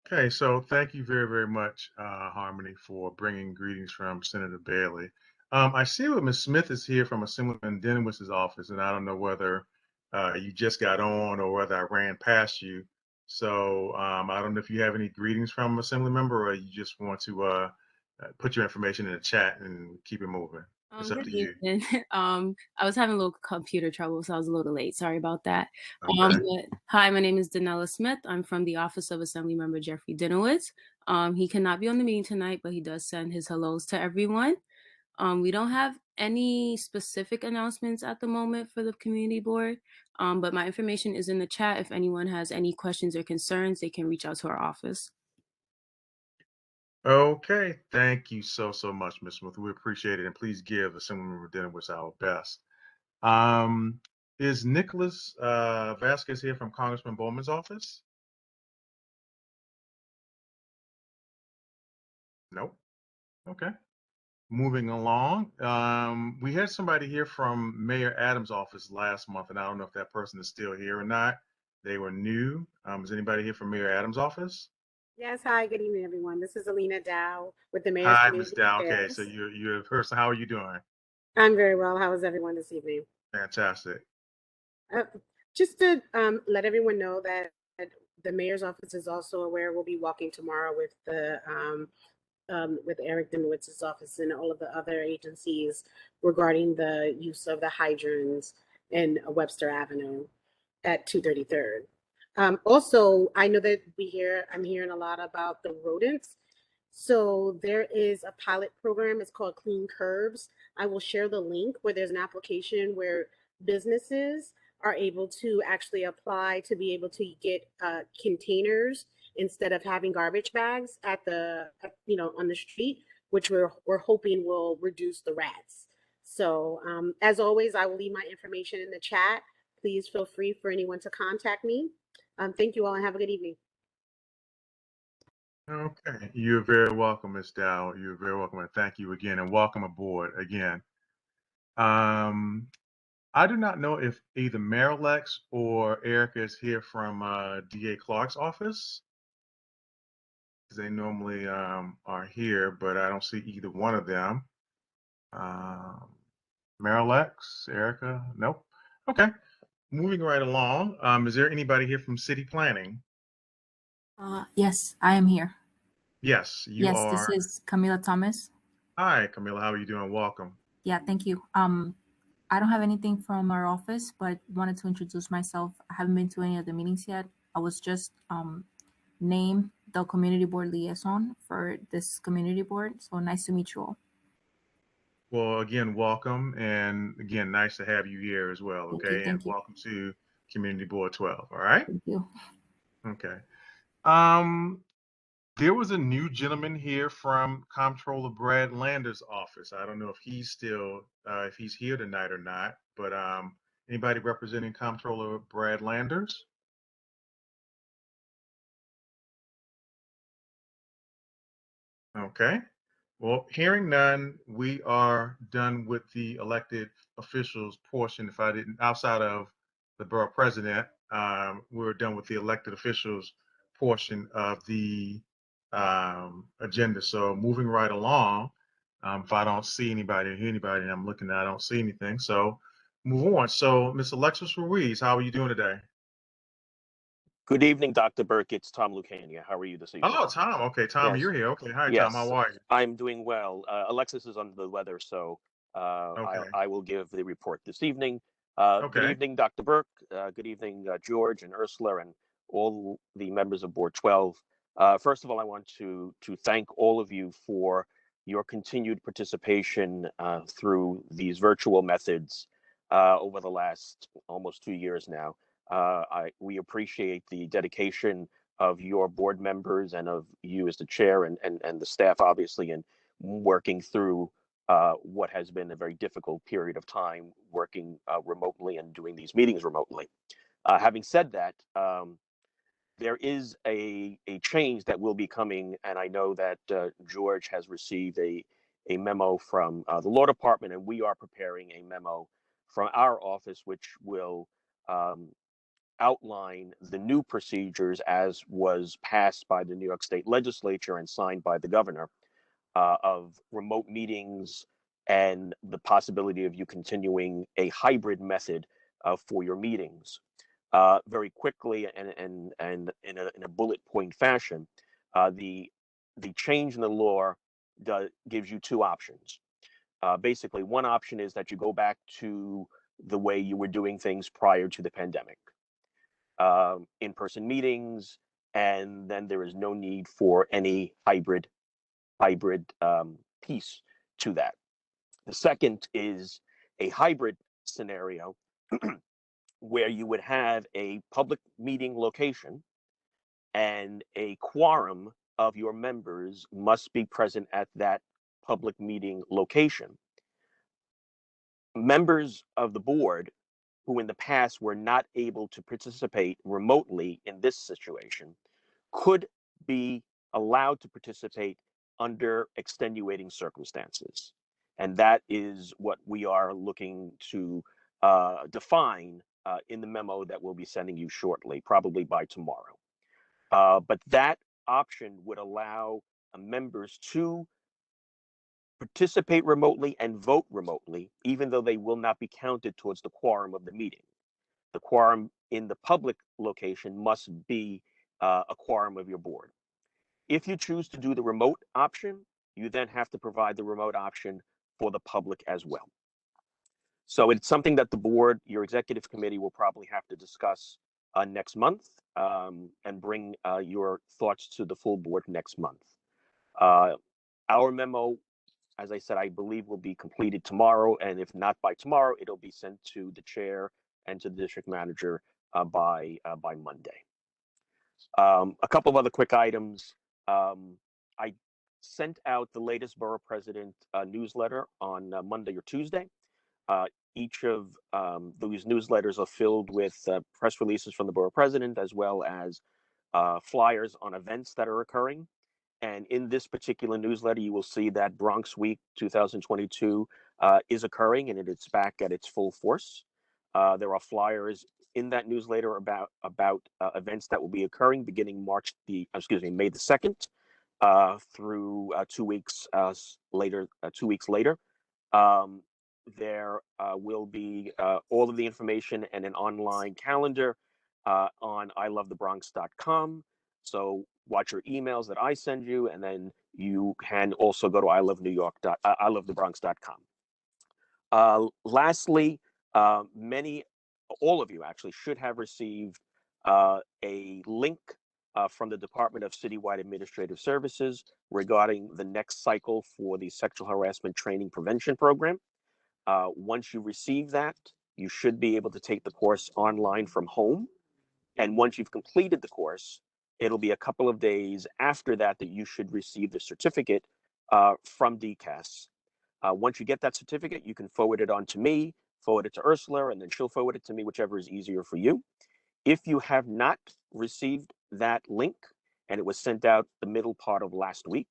Okay, so thank you very, very much, Harmony, for bringing greetings from Senator Bailey. I see that Ms. Smith is here from Assemblyman Denowitz's office, and I don't know whether you just got on or whether I ran past you. So I don't know if you have any greetings from Assembly member or you just want to put your information in the chat and keep it moving. It's up Good to you. evening. I was having a little computer trouble, so I was a little late. Sorry about that. Okay. Hi, my name is Danella Smith. I'm from the Office of Assemblymember Jeffrey Dinowitz. He cannot be on the meeting tonight, but he does send his hellos to everyone. We don't have any specific announcements at the moment for the community board, but my information is in the chat. If anyone has any questions or concerns, they can reach out to our office. Okay, thank you so much, Ms. Smith. We appreciate it, and please give Assemblymember Dinowitz our best. Is Nicholas Vasquez here from Congressman Bowman's office? Nope. Okay. Moving along, we had somebody here from Mayor Adams' office last month, and I don't know if that person is still here or not. They were new. Is anybody here from Mayor Adams' office? Yes, hi, good evening, everyone. This is Alina Dow with the Mayor's Hi, Community Ms. Dow. Okay, Affairs. so you're a person. How are you doing? I'm very well. How is everyone this evening? Fantastic. Just to let everyone know that the mayor's office is also aware we'll be walking tomorrow with the with Eric Denowitz's office and all of the other agencies regarding the use of the hydrants in Webster Avenue at 233rd. Also, I know that I'm hearing a lot about the rodents. So there is a pilot program. It's called Clean Curbs. I will share the link where there's an application where businesses are able to actually apply to be able to get containers instead of having garbage bags at the on the street, which we're hoping will reduce the rats. So as always, I will leave my information in the chat. Please feel free for anyone to contact me. Thank you all and have a good evening. Okay, you're very welcome, Ms. Dow. You're very welcome, and thank you again, and welcome aboard again. I do not know if either Marilex or Erica is here from DA Clark's office. They normally are here, but I don't see either one of them. Marilex, Erica, nope. Okay, moving right along. Is there anybody here from City Planning? Yes, I am here. Yes, you Yes, are. this is Camila Thomas. Hi, Camila. How are you doing? Welcome. Yeah, thank you. I don't have anything from our office, but wanted to introduce myself. I haven't been to any of the meetings yet. I was just named the community board liaison for this community board. So nice to meet you all. Well, again, welcome, and again, nice to have you here as well. Okay, Thank you. Welcome to Community Board 12. All right. Thank you. Okay. There was a new gentleman here from Comptroller Brad Lander's office. I don't know if he's still, if he's here tonight or not, but anybody representing Comptroller Brad Landers? Okay. Well, hearing none, we are done with the elected officials portion. If I didn't, outside of the borough president, we're done with the elected officials portion of the agenda. So moving right along, if I don't see anybody or hear anybody, and I'm looking, I don't see anything. So move on. So Ms. Alexis Ruiz, how are you doing today? Good evening, Dr. Burke. It's Tom Lucania. How are you this evening? Oh, Tom. Okay, Tom, Yes. you're here. Okay, hi, Tom. Yes, How are you? I'm doing well. Alexis is under the weather, so Okay. I will give the report this evening. Good Okay. evening, Dr. Burke. Good evening, George and Ursula and all the members of Board 12. First of all, I want to thank all of you for your continued participation through these virtual methods over the last almost 2 years now. We appreciate the dedication of your board members and of you as the chair and the staff, obviously, in working through what has been a very difficult period of time working remotely and doing these meetings remotely. Having said that, there is a change that will be coming, and I know that George has received a memo from the law department, and we are preparing a memo from our office, which will outline the new procedures as was passed by the New York State Legislature and signed by the governor of remote meetings and the possibility of you continuing a hybrid method for your meetings. Very quickly and in a bullet point fashion, the change in the law gives you two options. Basically, one option is that you go back to the way you were doing things prior to the pandemic. In-person meetings, and then there is no need for any hybrid piece to that. The second is a hybrid scenario where you would have a public meeting location and a quorum of your members must be present at that public meeting location. Members of the board who in the past were not able to participate remotely in this situation could be allowed to participate under extenuating circumstances. And that is what we are looking to define in the memo that we'll be sending you shortly, probably by tomorrow. But that option would allow members to participate remotely and vote remotely, even though they will not be counted towards the quorum of the meeting. The quorum in the public location must be a quorum of your board. If you choose to do the remote option, you then have to provide the remote option for the public as well. So it's something that the board, your executive committee, will probably have to discuss next month and bring your thoughts to the full board next month. Our memo, as I said, I believe will be completed tomorrow, and if not by tomorrow, it'll be sent to the chair and to the district manager by Monday. A couple of other quick items. I sent out the latest borough president newsletter on Monday or Tuesday. Each of those newsletters are filled with press releases from the borough president, as well as flyers on events that are occurring. And in this particular newsletter, you will see that Bronx Week 2022 is occurring, and it's back at its full force. There are flyers in that newsletter about events that will be occurring beginning May the 2nd through 2 weeks later. 2 weeks later, there will be all of the information and an online calendar on ilovethebronx.com. So watch your emails that I send you, and then you can also go to ilovethebronx.com. Lastly, all of you actually should have received a link from the Department of Citywide Administrative Services regarding the next cycle for the Sexual Harassment Training Prevention Program. Once you receive that, you should be able to take the course online from home. And once you've completed the course, it'll be a couple of days after that that you should receive the certificate from DCAS. Once you get that certificate, you can forward it on to me, forward it to Ursula, and then she'll forward it to me, whichever is easier for you. If you have not received that link and it was sent out the middle part of last week,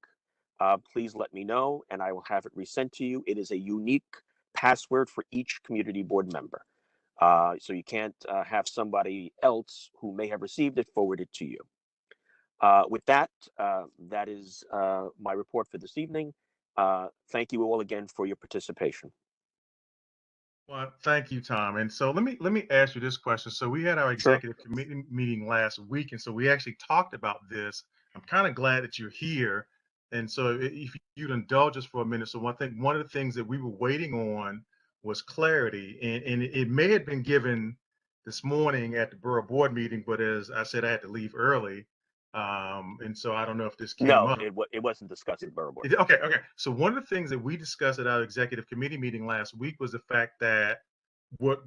please let me know and I will have it resent to you. It is a unique password for each community board member. So you can't have somebody else who may have received it forward it to you. With that, that is my report for this evening. Thank you all again for your participation. Well, thank you, Tom. And so let me ask you this question. So we had our executive committee meeting last week, and so we actually talked about this. I'm kind of glad that you're here. And so if you'd indulge us for a minute. So one of the things that we were waiting on was clarity, and it may have been given this morning at the borough board meeting, but as I said, I had to leave early. And so I don't know if this came No, up. it wasn't discussed at borough board. Okay. So one of the things that we discussed at our executive committee meeting last week was the fact that what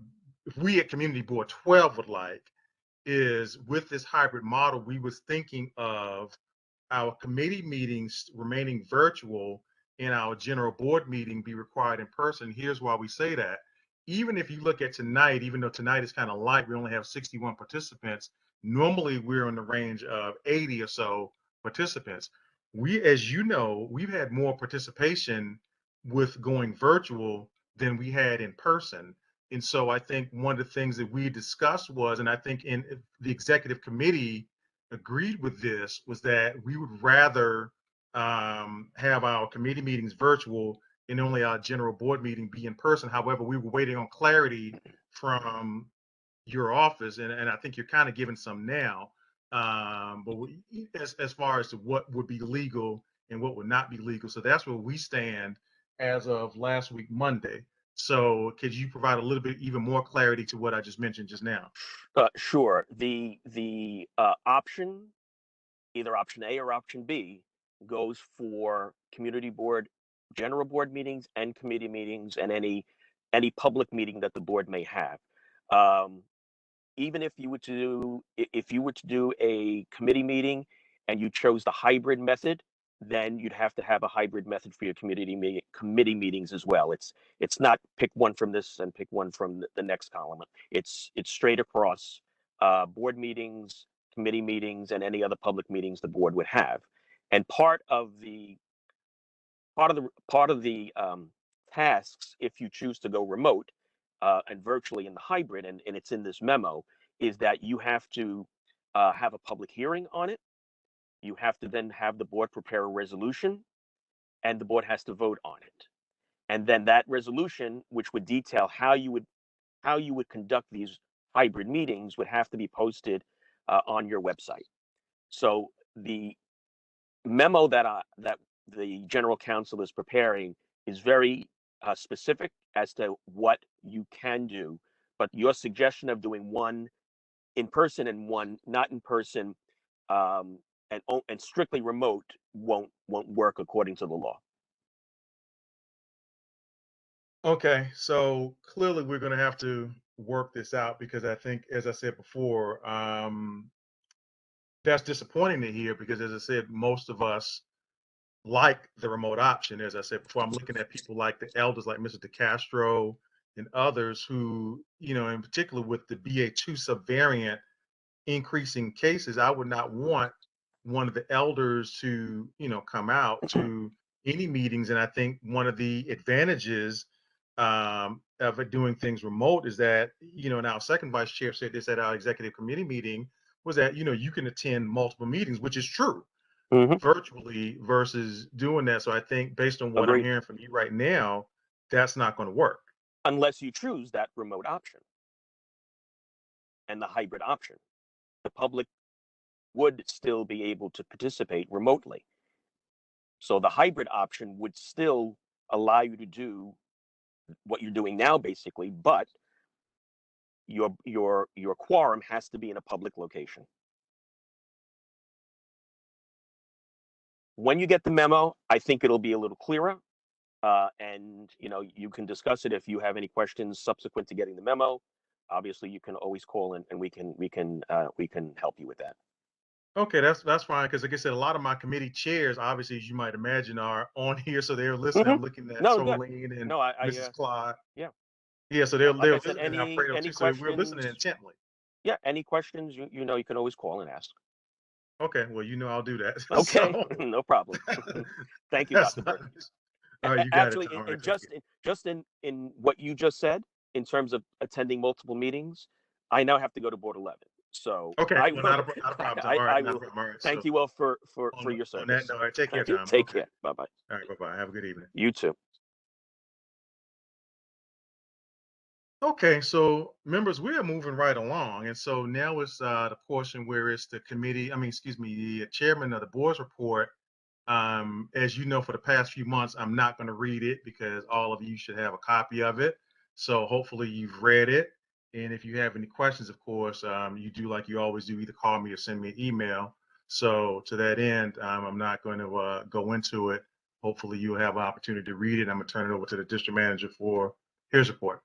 we at Community Board 12 would like is, with this hybrid model, we was thinking of our committee meetings remaining virtual and our general board meeting be required in person. Here's why we say that. Even if you look at tonight, even though tonight is kind of light, we only have 61 participants. Normally we're in the range of 80 or so participants. We, as you know, we've had more participation with going virtual than we had in person. And so I think one of the things that we discussed was, and I think in the executive committee agreed with this, was that we would rather have our committee meetings virtual and only our general board meeting be in person. However, we were waiting on clarity from your office, and I think you're kind of giving some now. As far as to what would be legal and what would not be legal, so that's where we stand as of last week, Monday. So could you provide a little bit even more clarity to what I just mentioned just now? Sure. The option, either option A or option B, goes for community board, general board meetings and committee meetings, and any public meeting that the board may have. Even if you were to do a committee meeting and you chose the hybrid method, then you'd have to have a hybrid method for your committee meetings as well. It's not pick one from this and pick one from the next column. It's straight across board meetings, committee meetings, and any other public meetings the board would have. And part of the tasks, if you choose to go remote and virtually in the hybrid, and it's in this memo, is that you have to have a public hearing on it. You have to then have the board prepare a resolution, and the board has to vote on it. And then that resolution, which would detail how you would conduct these hybrid meetings, would have to be posted on your website. So the memo that the general counsel is preparing is very specific as to what you can do, but your suggestion of doing one in person and one not in person, and strictly remote won't work according to the law. Okay, so clearly we're going to have to work this out, because I think, as I said before, that's disappointing to hear, because, as I said, most of us like the remote option. As I said before, I'm looking at people like the elders, like Mr. DeCastro and others who, in particular with the BA2 subvariant increasing cases, I would not want one of the elders to, come out to any meetings. And I think one of the advantages of it doing things remote is that, and our second vice chair said this at our executive committee meeting, was that, you can attend multiple meetings, which is true, virtually versus doing that. So I think, based on what I'm hearing from you right now, that's not going to work. Unless you choose that remote option and the hybrid option. The public would still be able to participate remotely. So the hybrid option would still allow you to do what you're doing now, basically, but your quorum has to be in a public location. When you get the memo, I think it'll be a little clearer, and you can discuss it if you have any questions subsequent to getting the memo. Obviously, you can always call in, and we can help you with that. Okay, that's fine, because, like I said, a lot of my committee chairs, obviously, as you might imagine, are on here, so they're listening. I'm looking at Solene and Mrs. Claude. Yeah, so they're Like I said, listening. Alfredo too, so we're listening intently. Yeah, any questions, you can always call and ask. Okay, well, I'll do that. Okay, no problem. Thank you, Dr. Burton. You got Actually, it, Tom. just in what you just said, in terms of attending multiple meetings, I now have to go to Board 11. So Okay, I well, will, not a problem, Tom. All I right, not a will problem. All right, thank so you all for your on that service. note, all right, take care, Thank you. Tom. Take Okay. care. Bye-bye. All right, bye-bye. Have a good evening. You too. Okay, so members, we are moving right along. And so now it's the portion where it's the committee, the chairman of the board's report. As you know, for the past few months, I'm not going to read it because all of you should have a copy of it. So hopefully you've read it. And if you have any questions, of course, you do like you always do, either call me or send me an email. So to that end, I'm not going to go into it. Hopefully you'll have an opportunity to read it. I'm going to turn it over to the district manager for his report.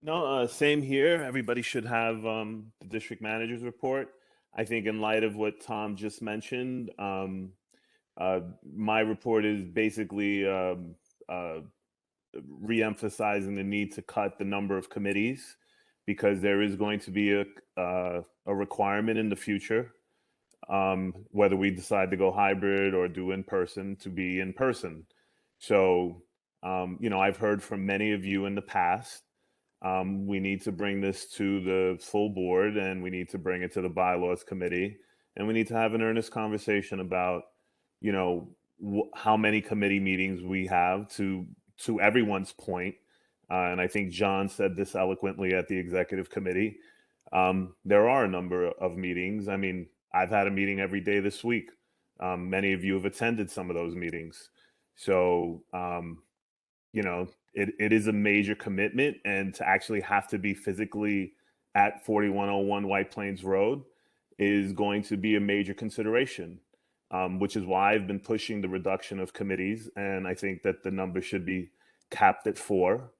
No, same here. Everybody should have the district manager's report. I think in light of what Tom just mentioned, my report is basically re-emphasizing the need to cut the number of committees because there is going to be a requirement in the future, whether we decide to go hybrid or do in person, to be in person. So, I've heard from many of you in the past. We need to bring this to the full board, and we need to bring it to the bylaws committee, and we need to have an earnest conversation about, how many committee meetings we have to everyone's point. And I think John said this eloquently at the executive committee. There are a number of meetings. I mean, I've had a meeting every day this week. Many of you have attended some of those meetings. So, it is a major commitment, and to actually have to be physically at 4101 White Plains Road is going to be a major consideration, which is why I've been pushing the reduction of committees, and I think that the number should be capped at 4.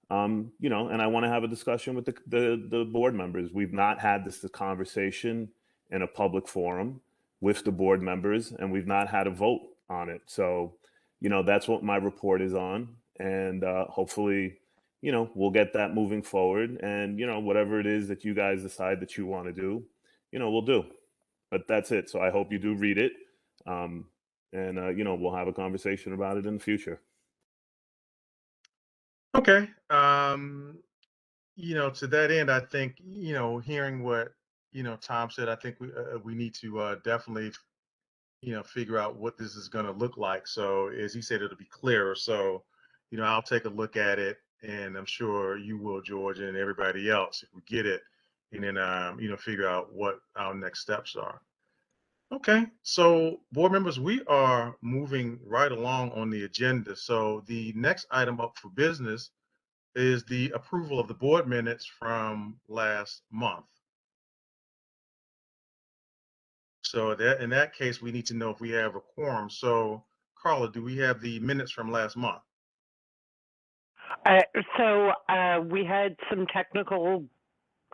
And I want to have a discussion with the board members. We've not had this conversation in a public forum with the board members, and we've not had a vote on it. So, that's what my report is on. And hopefully, we'll get that moving forward. And, whatever it is that you guys decide that you want to do, we'll do. But that's it. So I hope you do read it. And, we'll have a conversation about it in the future. Okay. To that end, I think, hearing what, Tom said, I think we need to definitely, figure out what this is going to look like. So as he said, it'll be clearer. So, I'll take a look at it, and I'm sure you will, George, and everybody else, if we get it, and then, figure out what our next steps are. Okay, so board members, we are moving right along on the agenda. So the next item up for business is the approval of the board minutes from last month. So that in that case, we need to know if we have a quorum. So Carla, do we have the minutes from last month? We had some technical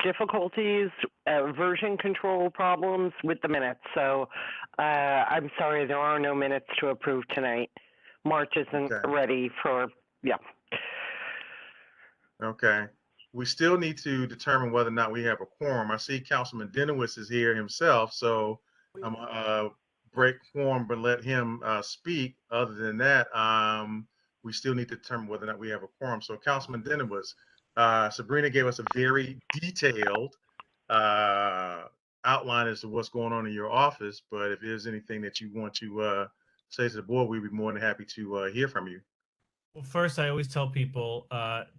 difficulties, version control problems with the minutes. So I'm sorry, there are no minutes to approve tonight. March isn't ready for, yeah. Okay. We still need to determine whether or not we have a quorum. I see Councilman Denowitz is here himself, so I'm gonna break quorum but let him speak. Other than that, we still need to determine whether or not we have a quorum. So Councilman Denowitz, Sabrina gave us a very detailed outline as to what's going on in your office, but if there's anything that you want to say to the board, we'd be more than happy to hear from you. Well, first, I always tell people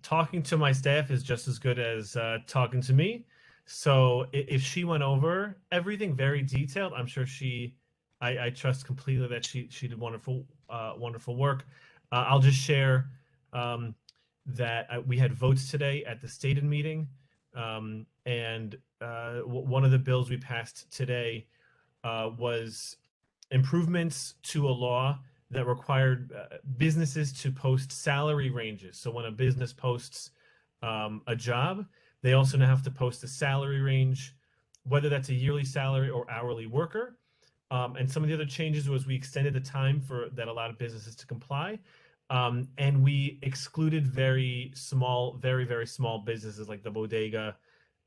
talking to my staff is just as good as talking to me. So if she went over everything very detailed, I'm sure I trust completely that she did wonderful work. I'll just share that we had votes today at the stated meeting, and one of the bills we passed today was improvements to a law that required businesses to post salary ranges. So when a business posts a job, they also now have to post a salary range, whether that's a yearly salary or hourly worker. And some of the other changes was we extended the time that allowed businesses to comply. And we excluded very, very small businesses like the bodega.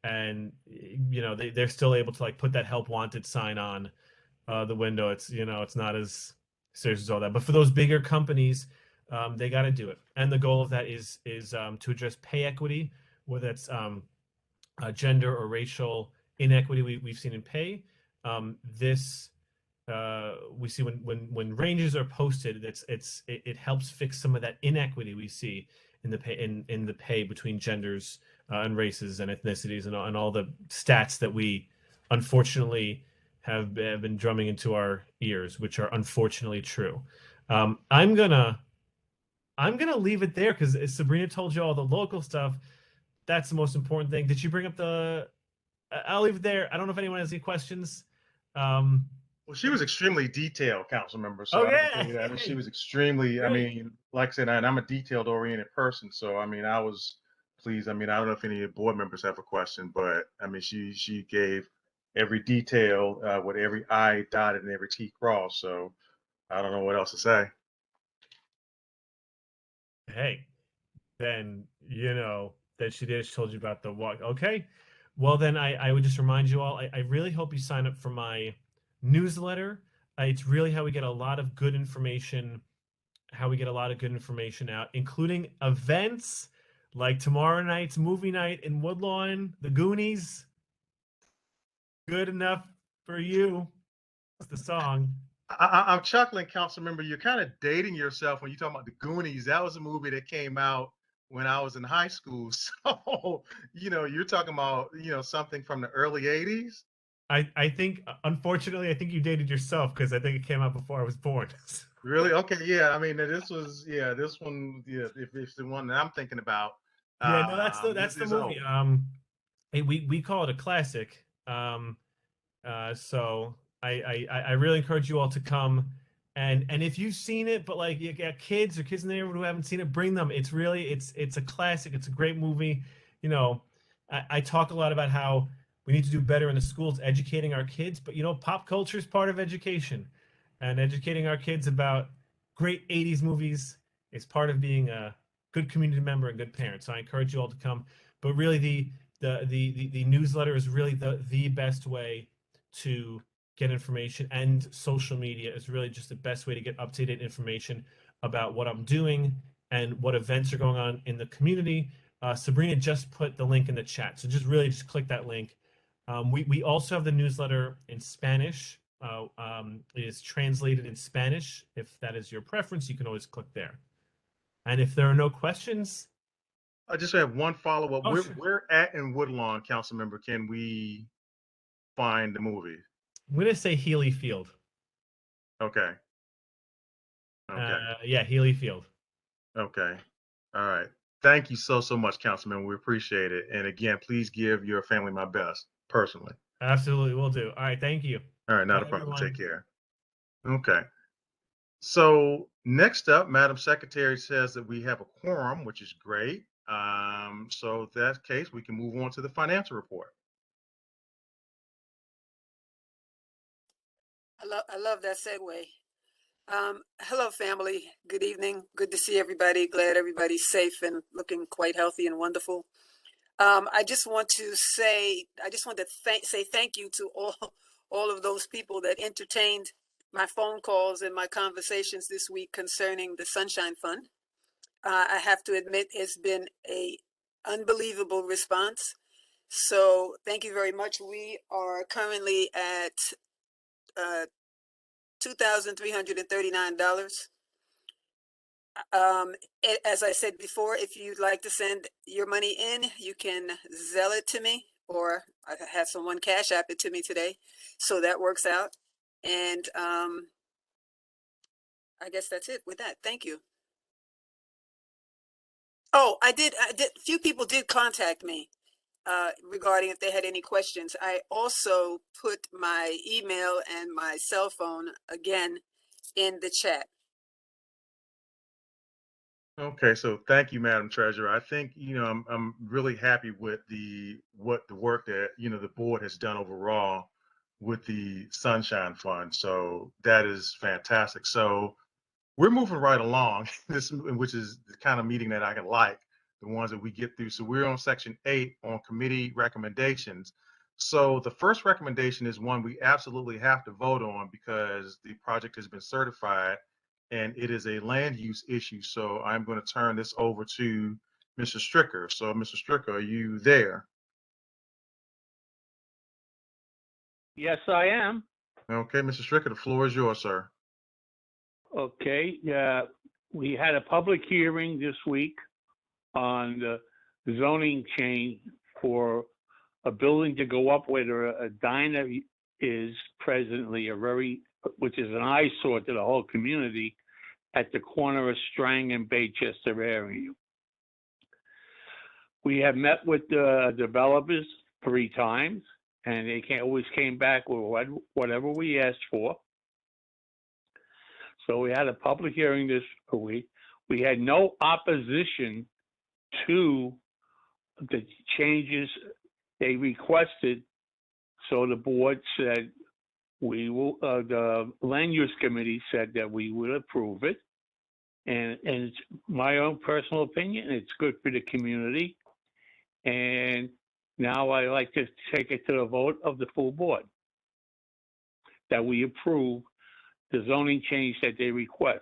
And, they're still able to put that help wanted sign on the window. It's, it's not as serious as all that. But for those bigger companies, they got to do it. And the goal of that is to address pay equity, whether it's gender or racial inequity we've seen in pay. This we see when ranges are posted, it helps fix some of that inequity we see in the pay in the pay between genders and races and ethnicities and all the stats that we unfortunately have been drumming into our ears, which are unfortunately true. I'm gonna leave it there because Sabrina told you all the local stuff. That's the most important thing. Did you bring up the? I'll leave it there. I don't know if anyone has any questions. Well, she was extremely detailed, council member. So Oh I yeah, can tell you that. I mean, she was extremely. I mean, like I said, and I'm a detailed oriented person. So I mean, I was pleased. I mean, I don't know if any board members have a question, but I mean, she gave every detail with every I dotted and every T crossed. So I don't know what else to say. Hey, then you know that she did. She told you about the walk. Okay, well then I would just remind you all. I really hope you sign up for my newsletter. It's really how we get a lot of good information. How we get a lot of good information out, including events like tomorrow night's movie night in Woodlawn, The Goonies. Good enough for you. It's the song. I'm chuckling, council member. You're kind of dating yourself when you talk about the Goonies. That was a movie that came out when I was in high school. So, you know, you're talking about, you know, something from the early 80s. I think, unfortunately, I think you dated yourself because I think it came out before I was born. Really? Okay. Yeah. I mean, this one, yeah, if it's the one that I'm thinking about, Yeah, no, that's the is movie. old. We call it a classic. So I really encourage you all to come and if you've seen it, but like you got kids or kids in the neighborhood who haven't seen it, bring them. It's really it's a classic. It's a great movie. You know, I talk a lot about how we need to do better in the schools educating our kids, but you know, pop culture is part of education, and educating our kids about great 80s movies is part of being a good community member and good parent. So I encourage you all to come. But really the newsletter is really the best way to get information, and social media is really just the best way to get up-to-date information about what I'm doing and what events are going on in the community. Sabrina just put the link in the chat, so just click that link. We also have the newsletter in Spanish. It is translated in Spanish. If that is your preference, you can always click there. And if there are no questions, I just have one follow-up. Oh, Where sure. where at in Woodlawn, council member, can we find the movie? I'm gonna say Healy Field. Okay. Okay. Yeah, Healy Field. Okay. All right. Thank you so much, Councilman. We appreciate it. And again, please give your family my best personally. Absolutely, will do. All right, thank you. All right, not Bye, a problem. everyone. Take care. Okay. So next up, Madam Secretary says that we have a quorum, which is great. So if that's the case, we can move on to the financial report. I love that segue. Hello, family. Good evening. Good to see everybody. Glad everybody's safe and looking quite healthy and wonderful. I just want to say thank you to all of those people that entertained my phone calls and my conversations this week concerning the Sunshine Fund. I have to admit, it's been a unbelievable response. So thank you very much. We are currently at $2,339. As I said before, if you'd like to send your money in, you can Zelle it to me, or I had someone Cash App it to me today. So that works out. And I guess that's it with that. Thank you. Oh, I did. Few people did contact me regarding if they had any questions. I also put my email and my cell phone again in the chat. Okay, so thank you, Madam Treasurer. I think, you know, I'm really happy with the work that, you know, the board has done overall with the Sunshine Fund. So that is fantastic. So we're moving right along, which is the kind of meeting that I can like, the ones that we get through. So we're on section 8 on committee recommendations. So the first recommendation is one we absolutely have to vote on because the project has been certified and it is a land use issue. So I'm going to turn this over to Mr. Stricker. So Mr. Stricker, are you there? Yes, I am. Okay, Mr. Stricker, the floor is yours, sir. Okay. We had a public hearing this week on the zoning change for a building to go up where a diner is presently, which is an eyesore to the whole community, at the corner of Strang and Baychester Avenue. We have met with the developers 3 times, and they always came back with whatever we asked for. So we had a public hearing this week. We had no opposition to the changes they requested. So the board said the land use committee said that we would approve it. And it's my own personal opinion, it's good for the community. And now I like to take it to the vote of the full board that we approve the zoning change that they request.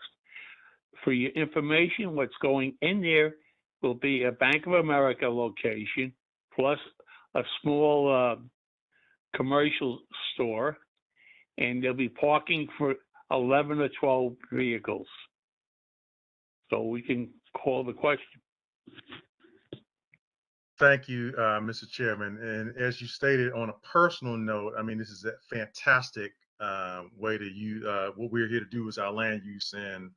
For your information, what's going in there will be a Bank of America location plus a small commercial store, and there'll be parking for 11 or 12 vehicles. So we can call the question. Thank you, Mr. Chairman. And as you stated, on a personal note, I mean, this is a fantastic way to use what we're here to do is our land use. And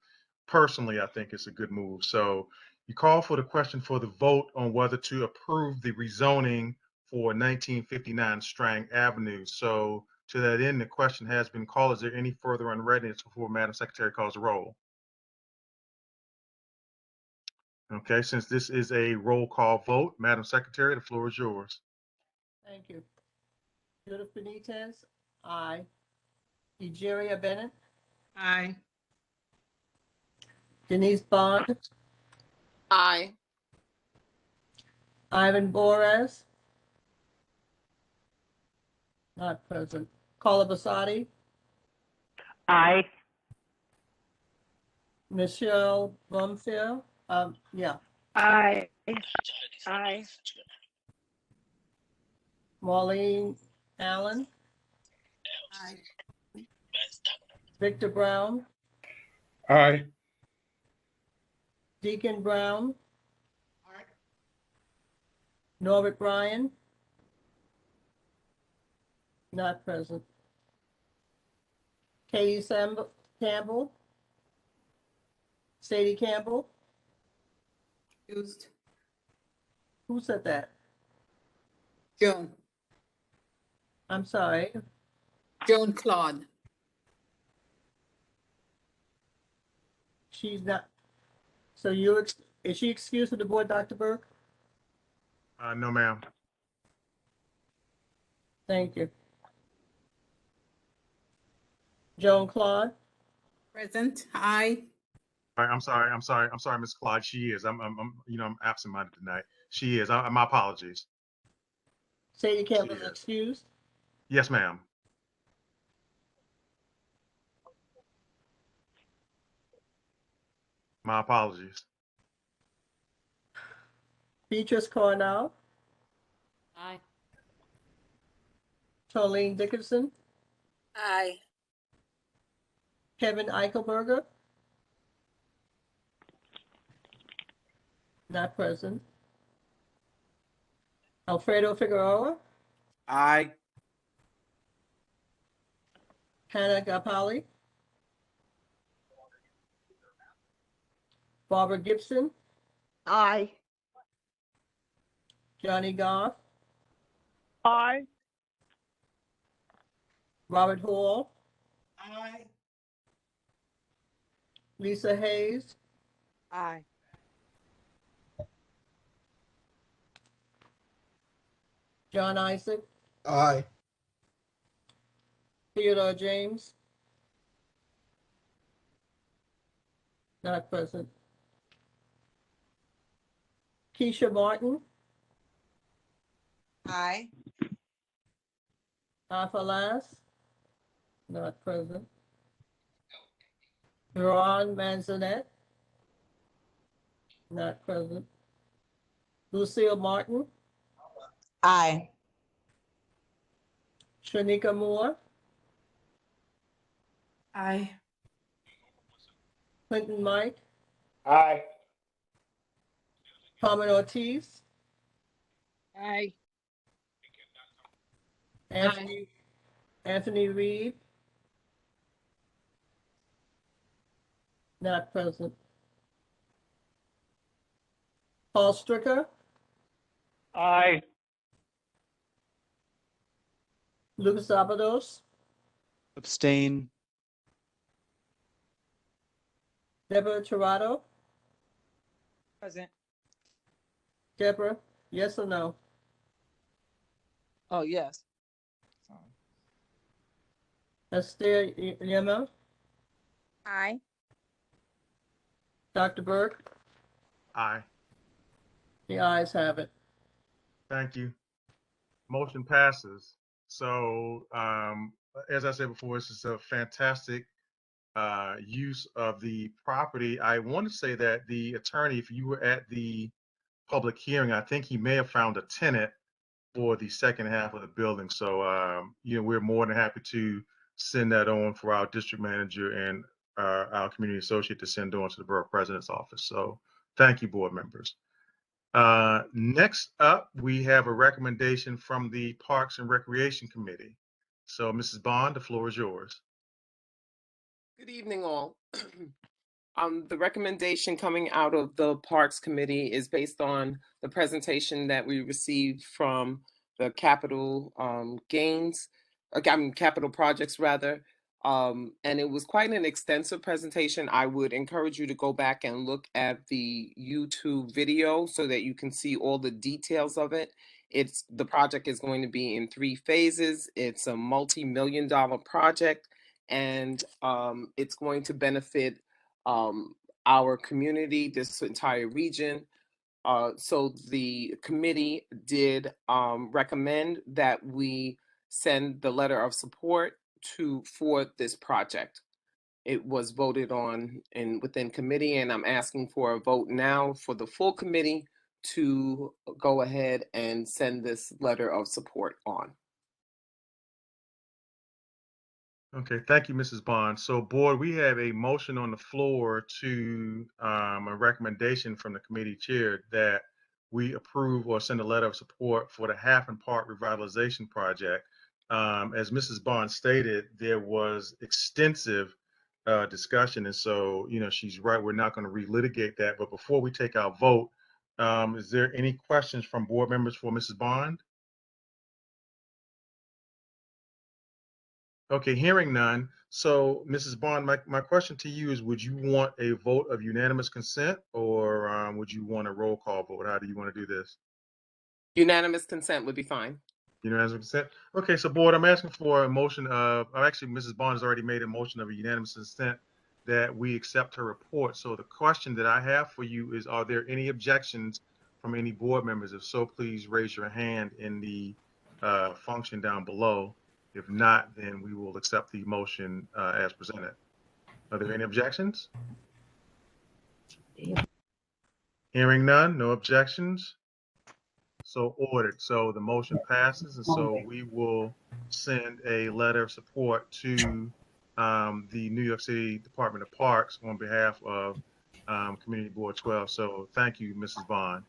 personally, I think it's a good move. So you call for the question for the vote on whether to approve the rezoning for 1959 Strang Avenue. So to that end, the question has been called. Is there any further unreadiness before Madam Secretary calls the roll? Okay, since this is a roll call vote, Madam Secretary, the floor is yours. Thank you. Judith Benitez, aye. Egeria Bennett, Aye. Denise Bond, Aye. Ivan Boras, not present. Carla Basadi, Aye. Michelle Brumfield, yeah. Aye. Aye. Marlene Allen, Aye. Victor Brown, Aye. Deacon Brown, Norbert Bryan, not present. Katie Campbell, Sadie Campbell. Used. Who said that? Joan. I'm sorry. Joan Claude. She's not. So is she excused from the board, Dr. Burke? No, ma'am. Thank you. Joan Claude. Present. Aye. I'm sorry, Ms. Clyde. She is. I'm absent-minded tonight. She is. My apologies. Sadie Campbell is excused. Yes, ma'am. My apologies. Beatrice Cornell. Aye. Charlene Dickinson. Aye. Kevin Eichelberger. Not present. Alfredo Figueroa. Aye. Hannah Gapali. Barbara Gibson. Aye. Johnny Goff. Aye. Robert Hall. Aye. Lisa Hayes. Aye. John Isaac. Aye. Theodore James. Not present. Keisha Martin. Aye. Arthur Lass. Not present. Ron Manzanet, not present. Lucille Martin, Aye. Shanika Moore, Aye. Clinton Mike, Aye. Carmen Ortiz, Aye. Anthony Reed, not present. Paul Stricker, Aye. Lucas Abados, Abstain. Deborah Torado. Present. Deborah, yes or no? Oh, yes. Esther Yema, Aye. Dr. Burke, Aye. the ayes have it. Thank you. Motion passes. So, as I said before, this is a fantastic use of the property. I want to say that the attorney, if you were at the public hearing, I think he may have found a tenant for the second half of the building. So, we're more than happy to send that on for our district manager and our community associate to send on to the borough president's office. So, thank you, board members. Next up, we have a recommendation from the Parks and Recreation Committee. So, Mrs. Bond, the floor is yours. Good evening, all. The recommendation coming out of the Parks Committee is based on the presentation that we received from the capital capital projects rather. And it was quite an extensive presentation. I would encourage you to go back and look at the YouTube video so that you can see all the details of it. The project is going to be in 3 phases. It's a multi-million-dollar project, and it's going to benefit our community, this entire region. So the committee did recommend that we send the letter of support for this project. It was voted on within committee, and I'm asking for a vote now for the full committee to go ahead and send this letter of support on. Okay, thank you, Mrs. Bond. So, board, we have a motion on the floor to a recommendation from the committee chair that we approve or send a letter of support for the Half and Part Revitalization Project. As Mrs. Bond stated, there was extensive discussion, and so, she's right, we're not going to relitigate that. But before we take our vote, is there any questions from board members for Mrs. Bond? Okay, hearing none. So, Mrs. Bond, my question to you is, would you want a vote of unanimous consent, or would you want a roll call vote? How do you want to do this? Unanimous consent would be fine. Unanimous consent? Okay, so board, I'm asking for a motion of, actually, Mrs. Bond has already made a motion of a unanimous consent that we accept her report. So the question that I have for you is, are there any objections from any board members? If so, please raise your hand in the function down below. If not, then we will accept the motion as presented. Are there any objections? Hearing none, no objections. So ordered. So the motion passes, and so we will send a letter of support to the New York City Department of Parks on behalf of Community Board 12. So thank you, Mrs. Bond.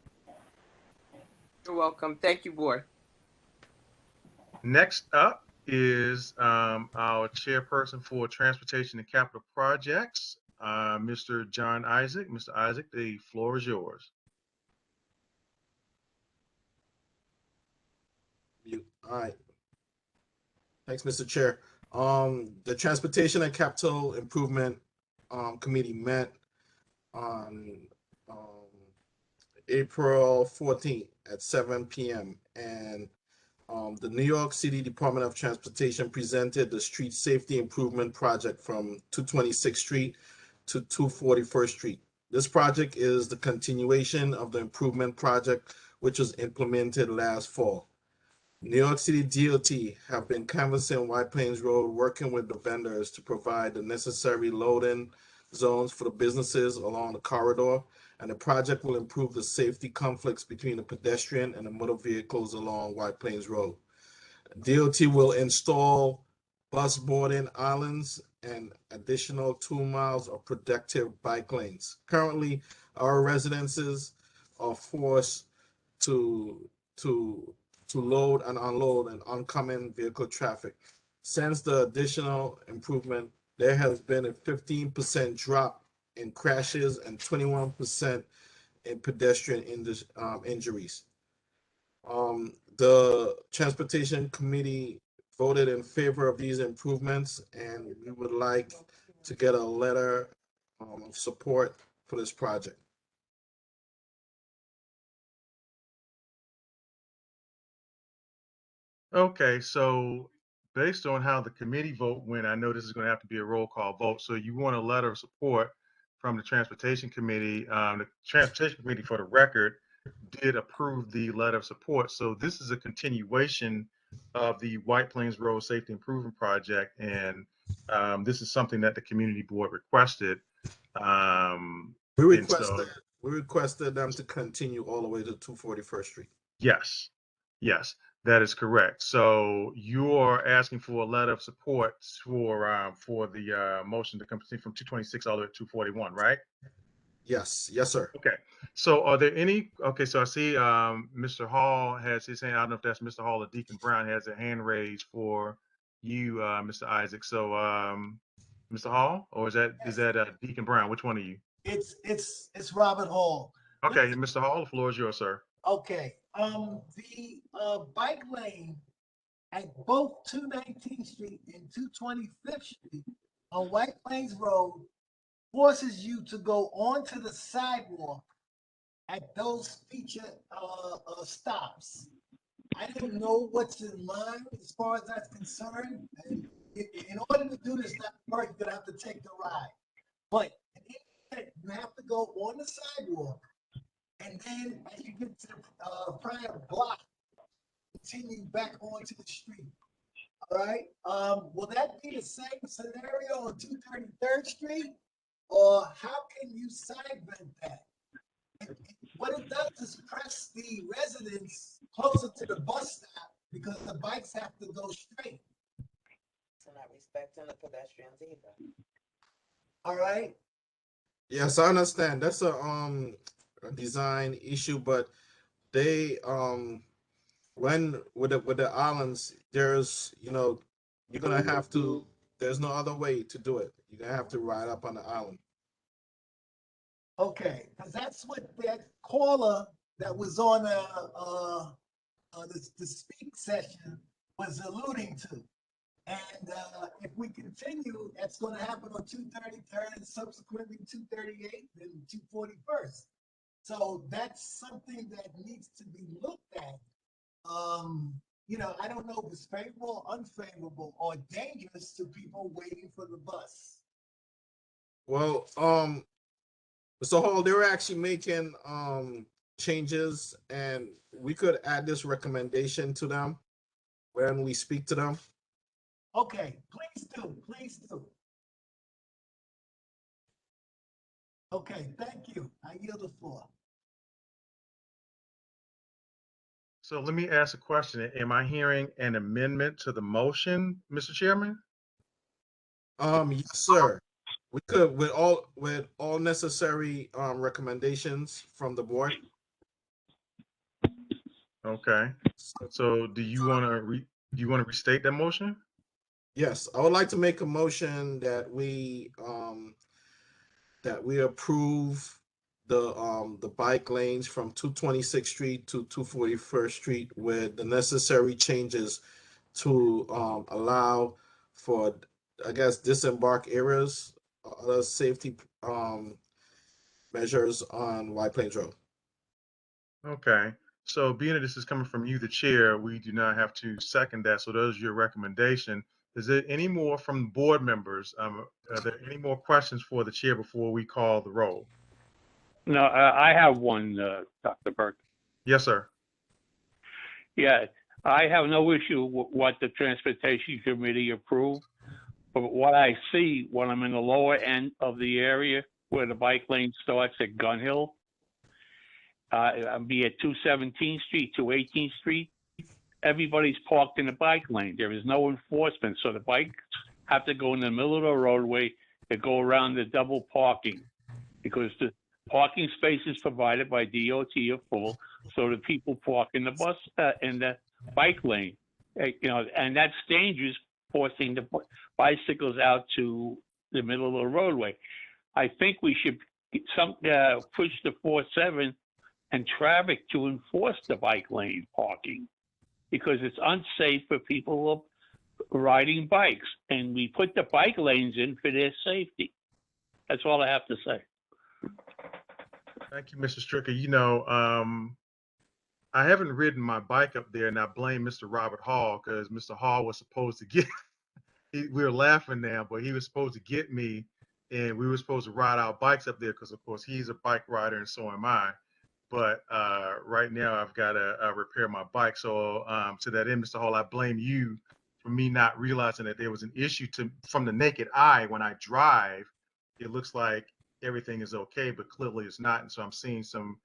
You're welcome. Thank you, board. Next up is our chairperson for Transportation and Capital Projects, Mr. John Isaac. Mr. Isaac, the floor is yours. All right. Thanks, Mr. Chair. The Transportation and Capital Improvement Committee met on April 14th at 7 p.m. and the New York City Department of Transportation presented the street safety improvement project from 226th Street to 241st Street. This project is the continuation of the improvement project which was implemented last fall. New York City DOT have been canvassing White Plains Road, working with the vendors to provide the necessary loading, zones for the businesses along the corridor, and the project will improve the safety conflicts between the pedestrian and the motor vehicles along White Plains Road. DOT will install bus boarding islands and additional 2 miles of protective bike lanes. Currently, our residences are forced to load and unload an oncoming vehicle traffic. Since the additional improvement, there has been a 15% drop in crashes and 21% in pedestrian injuries. The Transportation Committee voted in favor of these improvements, and we would like to get a letter of support for this project. Okay, so based on how the committee vote went, I know this is going to have to be a roll call vote. So you want a letter of support from the Transportation Committee. The Transportation Committee, for the record, did approve the letter of support. So this is a continuation of the White Plains Road Safety Improvement Project, and this is something that the community board requested. We requested them to continue all the way to 241st Street. Yes, yes, that is correct. So you're asking for a letter of support for the motion to come from 226 all the way to 241, right? Yes, yes, sir. Okay. So are there any? Okay, so I see Mr. Hall has his hand. I don't know if that's Mr. Hall or Deacon Brown has a hand raised for you, Mr. Isaac. So Mr. Hall, or is that Deacon Brown? Which one are you? It's Robert Hall. Okay, Mr. Hall, the floor is yours, sir. Okay. The bike lane at both 219th Street and 225th Street on White Plains Road forces you to go onto the sidewalk at those featured stops. I don't know what's in line as far as that's concerned. And in order to do this, you're gonna have to take the ride. But you have to go on the sidewalk, and then as you get to the prior block, continue back onto the street. All right. Will that be the same scenario on 233rd Street, or how can you side vent that? And what it does is press the residents closer to the bus stop because the bikes have to go straight. So not respecting the pedestrians either. All right. Yes, I understand. That's a design issue, but they when with the islands, there's you're gonna have to. There's no other way to do it. You're gonna have to ride up on the island. Okay, because that's what that caller that was on the speak session was alluding to. And if we continue, that's going to happen on 233rd and subsequently 238 and 241st. So that's something that needs to be looked at. I don't know if it's favorable, unfavorable, or dangerous to people waiting for the bus. Well, Mr. Hall, they were actually making changes, and we could add this recommendation to them when we speak to them. Okay, please do, please do. Okay, thank you. I yield the floor. So let me ask a question. Am I hearing an amendment to the motion, Mr. Chairman? Yes, sir. We could with all necessary recommendations from the board. Okay. So do you want to restate that motion? Yes, I would like to make a motion that we approve the bike lanes from 226th Street to 241st Street with the necessary changes to allow for, I guess, disembark areas, other safety measures on White Plains Road. Okay. So being that this is coming from you, the chair, we do not have to second that. So those are your recommendation. Is there any more from board members? Are there any more questions for the chair before we call the roll? No, I have one, Dr. Burke. Yes, sir. Yeah, I have no issue with what the Transportation Committee approved, But what I see when I'm in the lower end of the area where the bike lane starts at Gun Hill, I'll be at 217th Street, 218th Street. Everybody's parked in the bike lane. There is no enforcement. So the bikes have to go in the middle of the roadway to go around the double parking because the parking spaces provided by DOT are full. So the people park in the bike lane, and that's dangerous, forcing the bicycles out to the middle of the roadway. I think we should push the 4-7 and traffic to enforce the bike lane parking because it's unsafe for people riding bikes, and we put the bike lanes in for their safety. That's all I have to say. Thank you, Mr. Stricker. I haven't ridden my bike up there, and I blame Mr. Robert Hall because Mr. Hall was supposed to get, we're laughing now, but he was supposed to get me, and we were supposed to ride our bikes up there because, of course, he's a bike rider and so am I. But right now I've got to repair my bike. So to that end, Mr. Hall, I blame you for me not realizing that there was an issue from the naked eye. When I drive, it looks like everything is okay, but clearly it's not. And so I'm seeing some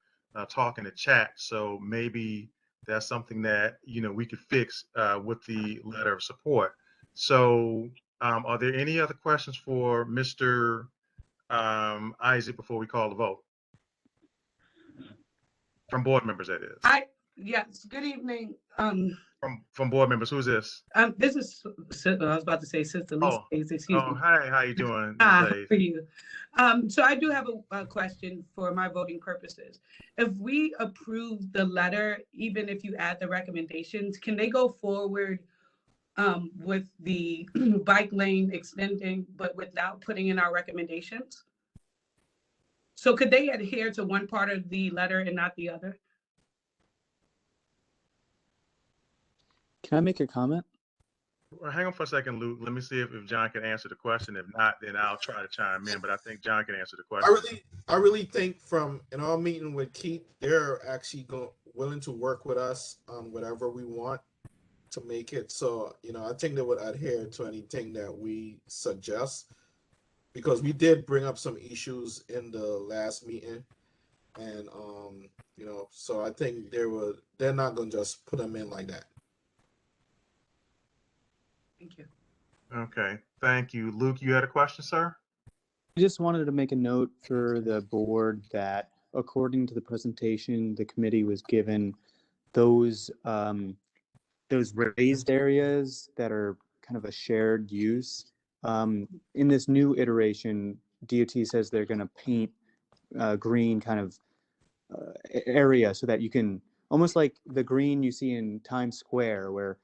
talk in the chat. So maybe that's something that, we could fix with the letter of support. So are there any other questions for Mr. Isaac before we call the vote? From board members, that is. Yes, good evening. From board members, who's this? This is, I was about to say Sister Lisa, excuse me. Hi, how you doing? Hi, how are you? So I do have a question for my voting purposes. If we approve the letter, even if you add the recommendations, can they go forward with the bike lane extending, but without putting in our recommendations? So could they adhere to one part of the letter and not the other? Can I make a comment? Well, hang on for a second, Luke. Let me see if John can answer the question. If not, then I'll try to chime in. But I think John can answer the question. I really think in our meeting with Keith, they're actually willing to work with us on whatever we want to make it. So, I think they would adhere to anything that we suggest, because we did bring up some issues in the last meeting, and so I think they're not going to just put them in like that. Thank you. Okay, thank you. Luke, you had a question, sir? I just wanted to make a note for the board that according to the presentation, the committee was given those raised areas that are kind of a shared use. In this new iteration, DOT says they're going to paint green kind of area so that you can, almost like the green you see in Times Square, where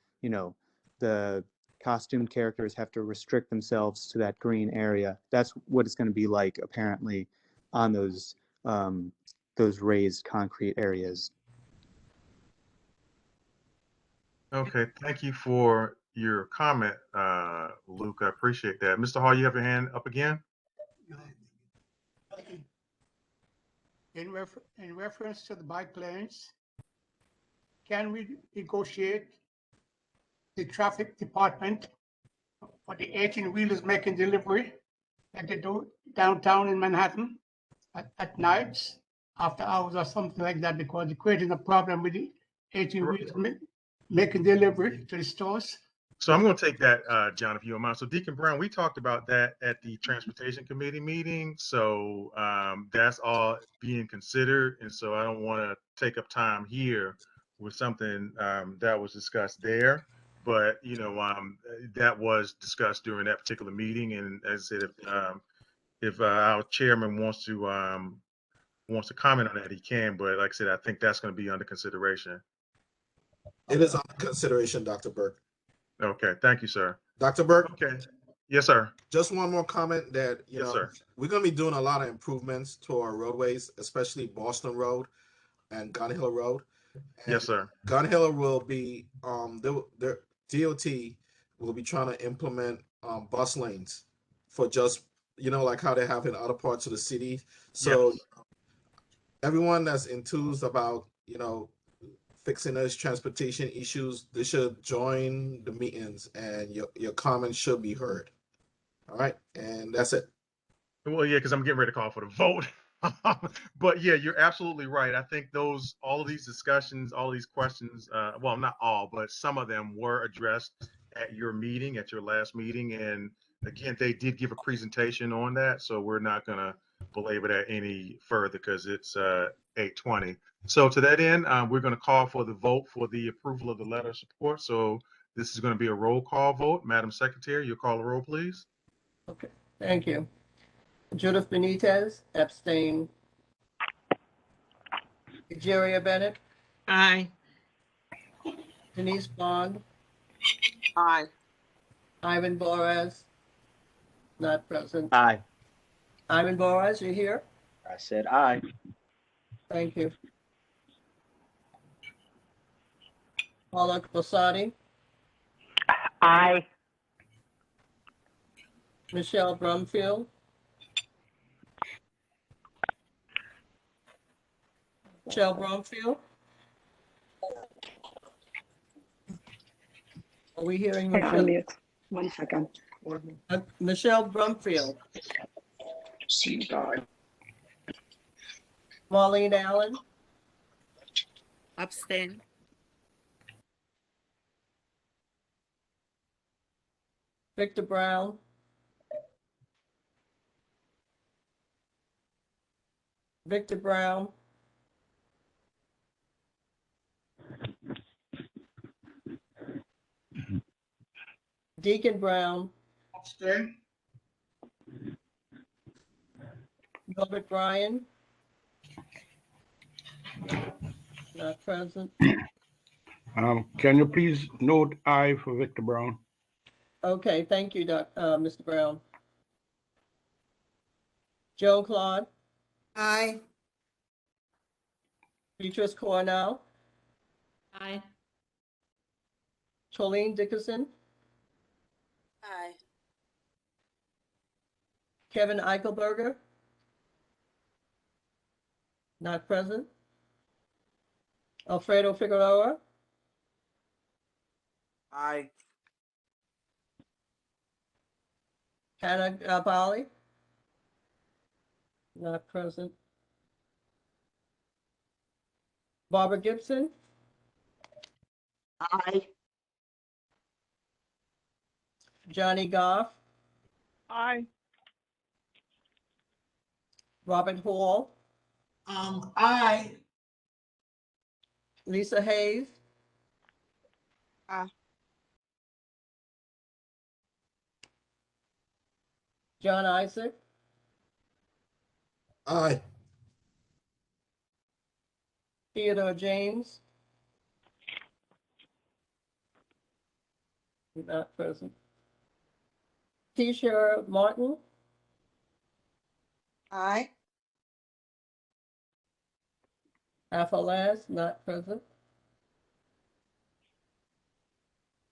the costumed characters have to restrict themselves to that green area. That's what it's going to be like apparently on those raised concrete areas. Okay, thank you for your comment, Luke. I appreciate that. Mr. Hall, you have your hand up again? In reference to the bike lanes, can we negotiate the traffic department for the 18-wheelers making delivery like they do downtown in Manhattan at nights, after hours or something like that, because they're creating a problem with the 18-wheelers making delivery to the stores? So I'm going to take that, John, if you don't mind. So Deacon Brown, we talked about that at the Transportation Committee meeting. So that's all being considered. And so I don't want to take up time here with something that was discussed there. But, that was discussed during that particular meeting. And as I said, if our chairman wants to comment on that, he can. But like I said, I think that's going to be under consideration. It is under consideration, Dr. Burke. Okay, thank you, sir. Dr. Burke? Okay. Yes, sir. Just one more comment that, Yes, sir. We're going to be doing a lot of improvements to our roadways, especially Boston Road and Gun Hill Road. And yes, sir. Gun Hill will be, the DOT will be trying to implement bus lanes for just, like how they have in other parts of the city. So yes. Everyone that's enthused about, fixing those transportation issues, they should join the meetings and your comments should be heard. All right, and that's it. Well, yeah, because I'm getting ready to call for the vote. But yeah, you're absolutely right. I think all of these discussions, all of these questions, well, not all, but some of them were addressed at your meeting, at your last meeting. And again, they did give a presentation on that. So we're not going to belabor that any further because it's 8:20. So to that end, we're going to call for the vote for the approval of the letter of support. So this is going to be a roll call vote. Madam Secretary, you'll call the roll, please. Okay, thank you. Judith Benitez, abstain. Egeria Bennett, Aye. Denise Bond, Aye. Ivan Boraz, not present. Aye. Ivan Boraz, you here? I said aye. Thank you. Paula Basadi, Aye. Michelle Brumfield, Michelle Brumfield. Are we hearing Hey, Michelle? unmute. 1 second. Michelle Brumfield, See, God. Marlene Allen, Abstain. Victor Brown, Victor Brown, Deacon Brown, Abstain. Norbert Bryan, not present. Can you please note aye for Victor Brown? Okay, thank you, Mr. Brown. Joe Claude, Aye. Beatrice Cornell, Aye. Cholene Dickerson, Aye. Kevin Eichelberger, not present. Alfredo Figueroa, Aye. Hannah Bali, not present. Barbara Gibson, Aye. Johnny Goff, Aye. Robert Hall, Aye. Lisa Hayes, Aye. John Isaac, Aye. Theodore James, not present. Tisha Martin, Aye. Afalas, not present.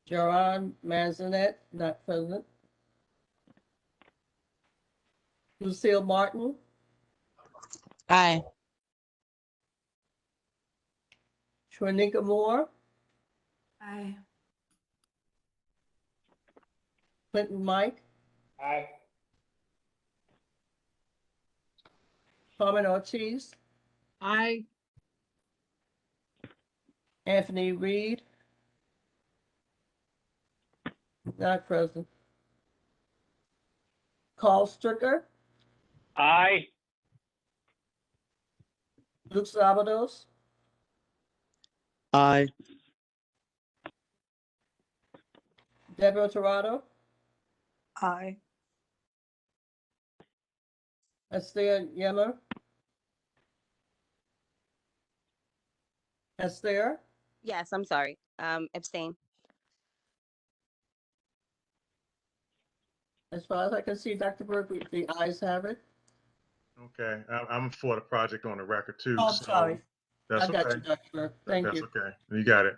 Jaron Mazanet, not present. Lucille Martin, Aye. Tronika Moore, Aye. Clinton Mike, Aye. Carmen Ortiz, Aye. Anthony Reed, not present. Carl Stricker, Aye. Luke Sabados, Aye. Deborah Torado, Aye. Esther Yemmer, Esther, Yes, I'm sorry. Abstain. as far as I can see, Dr. Burke, the ayes have it. Okay, I'm for the project on the record too. Oh, so sorry. That's I got okay. you, Dr. Burke. Thank That's you. okay. You got it.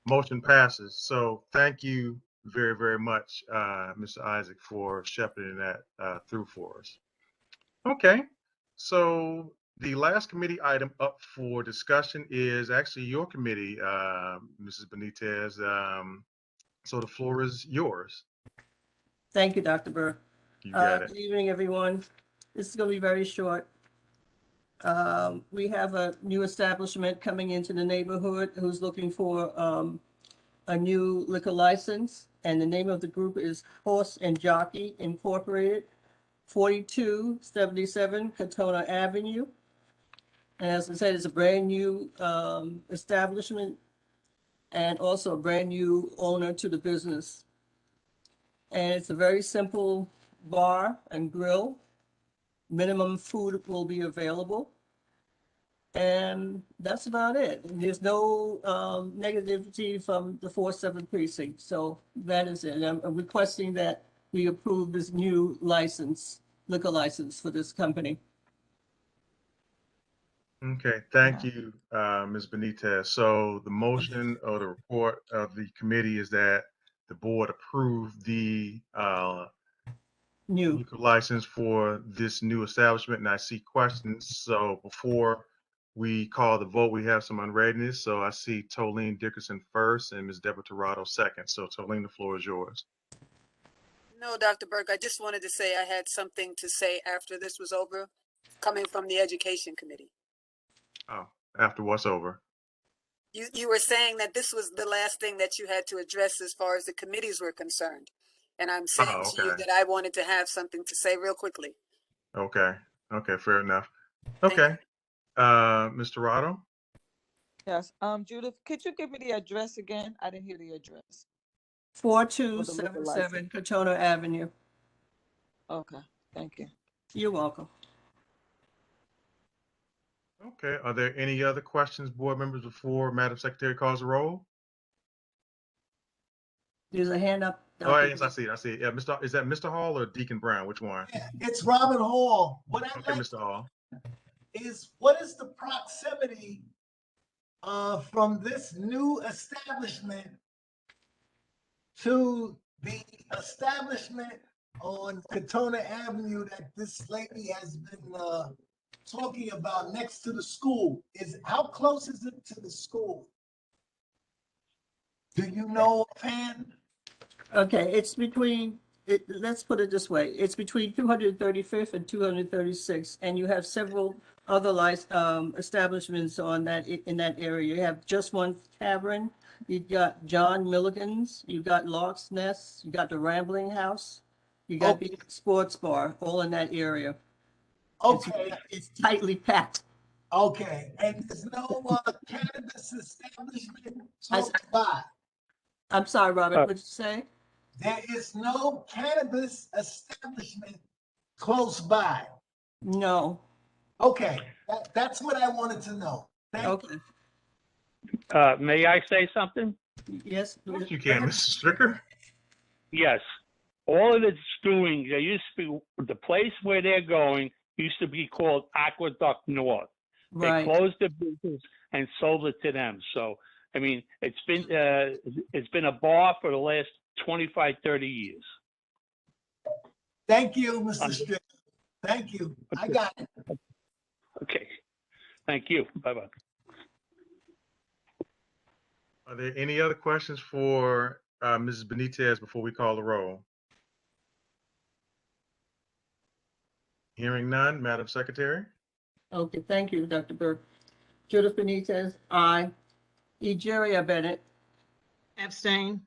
Motion passes. So thank you very, very much, Mr. Isaac, for shepherding that through for us. Okay, so the last committee item up for discussion is actually your committee, Mrs. Benitez. So the floor is yours. Thank you, Dr. Burr. You got it. Good evening, everyone. This is going to be very short. We have a new establishment coming into the neighborhood who's looking for a new liquor license, and the name of the group is Horse and Jockey Incorporated, 4277 Katona Avenue. And as I said, it's a brand new establishment and also a brand new owner to the business. And it's a very simple bar and grill. Minimum food will be available. And that's about it. There's no negativity from the 4-7 precinct. So that is it. I'm requesting that we approve this new license, liquor license for this company. Okay, thank you, Ms. Benitez. So the motion or the report of the committee is that the board approve the new liquor license for this new establishment, and I see questions. So before we call the vote, we have some unreadiness. So I see Tolene Dickerson first and Ms. Deborah Torrado second. So Tolene, the floor is yours. No, Dr. Burke, I just wanted to say I had something to say after this was over, coming from the Education Committee. Oh, after what's over. You were saying that this was the last thing that you had to address as far as the committees were concerned. And I'm saying to you that I wanted to have something to say real quickly. Okay. Okay, fair enough. Okay. Mr. Torrado? Yes. Judith, could you give me the address again? I didn't hear the address. 4277 Katona Avenue. Okay, thank you. You're welcome. Okay, are there any other questions, board members, before Madam Secretary calls the roll? There's a hand up. Oh, yes, I see it. I see it. Yeah, is that Mr. Hall or Deacon Brown? Which one? It's Robin Hall. What I Okay, like Mr. Hall. is what is the proximity from this new establishment to the establishment on Katona Avenue that this lady has been talking about next to the school? How close is it to the school? Do you know offhand? Okay, it's between, let's put it this way. It's between 235th and 236th, and you have several other establishments on that in that area. You have Just One Tavern, you've got John Milligan's, you've got Lark's Nest, you got the Rambling House, you got the Sports Bar, all in that area. Okay. It's tightly packed. Okay, and there's no cannabis establishment close by? I'm sorry, Robert, what'd you say? There is no cannabis establishment close by? No. Okay, that's what I wanted to know. Thank you. May I say something? Yes. You can, Mr. Stricker. Yes. All of it's doing, there used to be, the place where they're going used to be called Aqueduct North. Right. They closed the business and sold it to them. So, I mean, it's been a bar for the last 25, 30 years. Thank you, Mr. Stricker. Thank you. I got it. Okay. Thank you. Bye-bye. Are there any other questions for Mrs. Benitez before we call the roll? Hearing none, Madam Secretary. Okay, thank you, Dr. Burke. Judith Benitez, aye. Egeria Bennett. Abstain.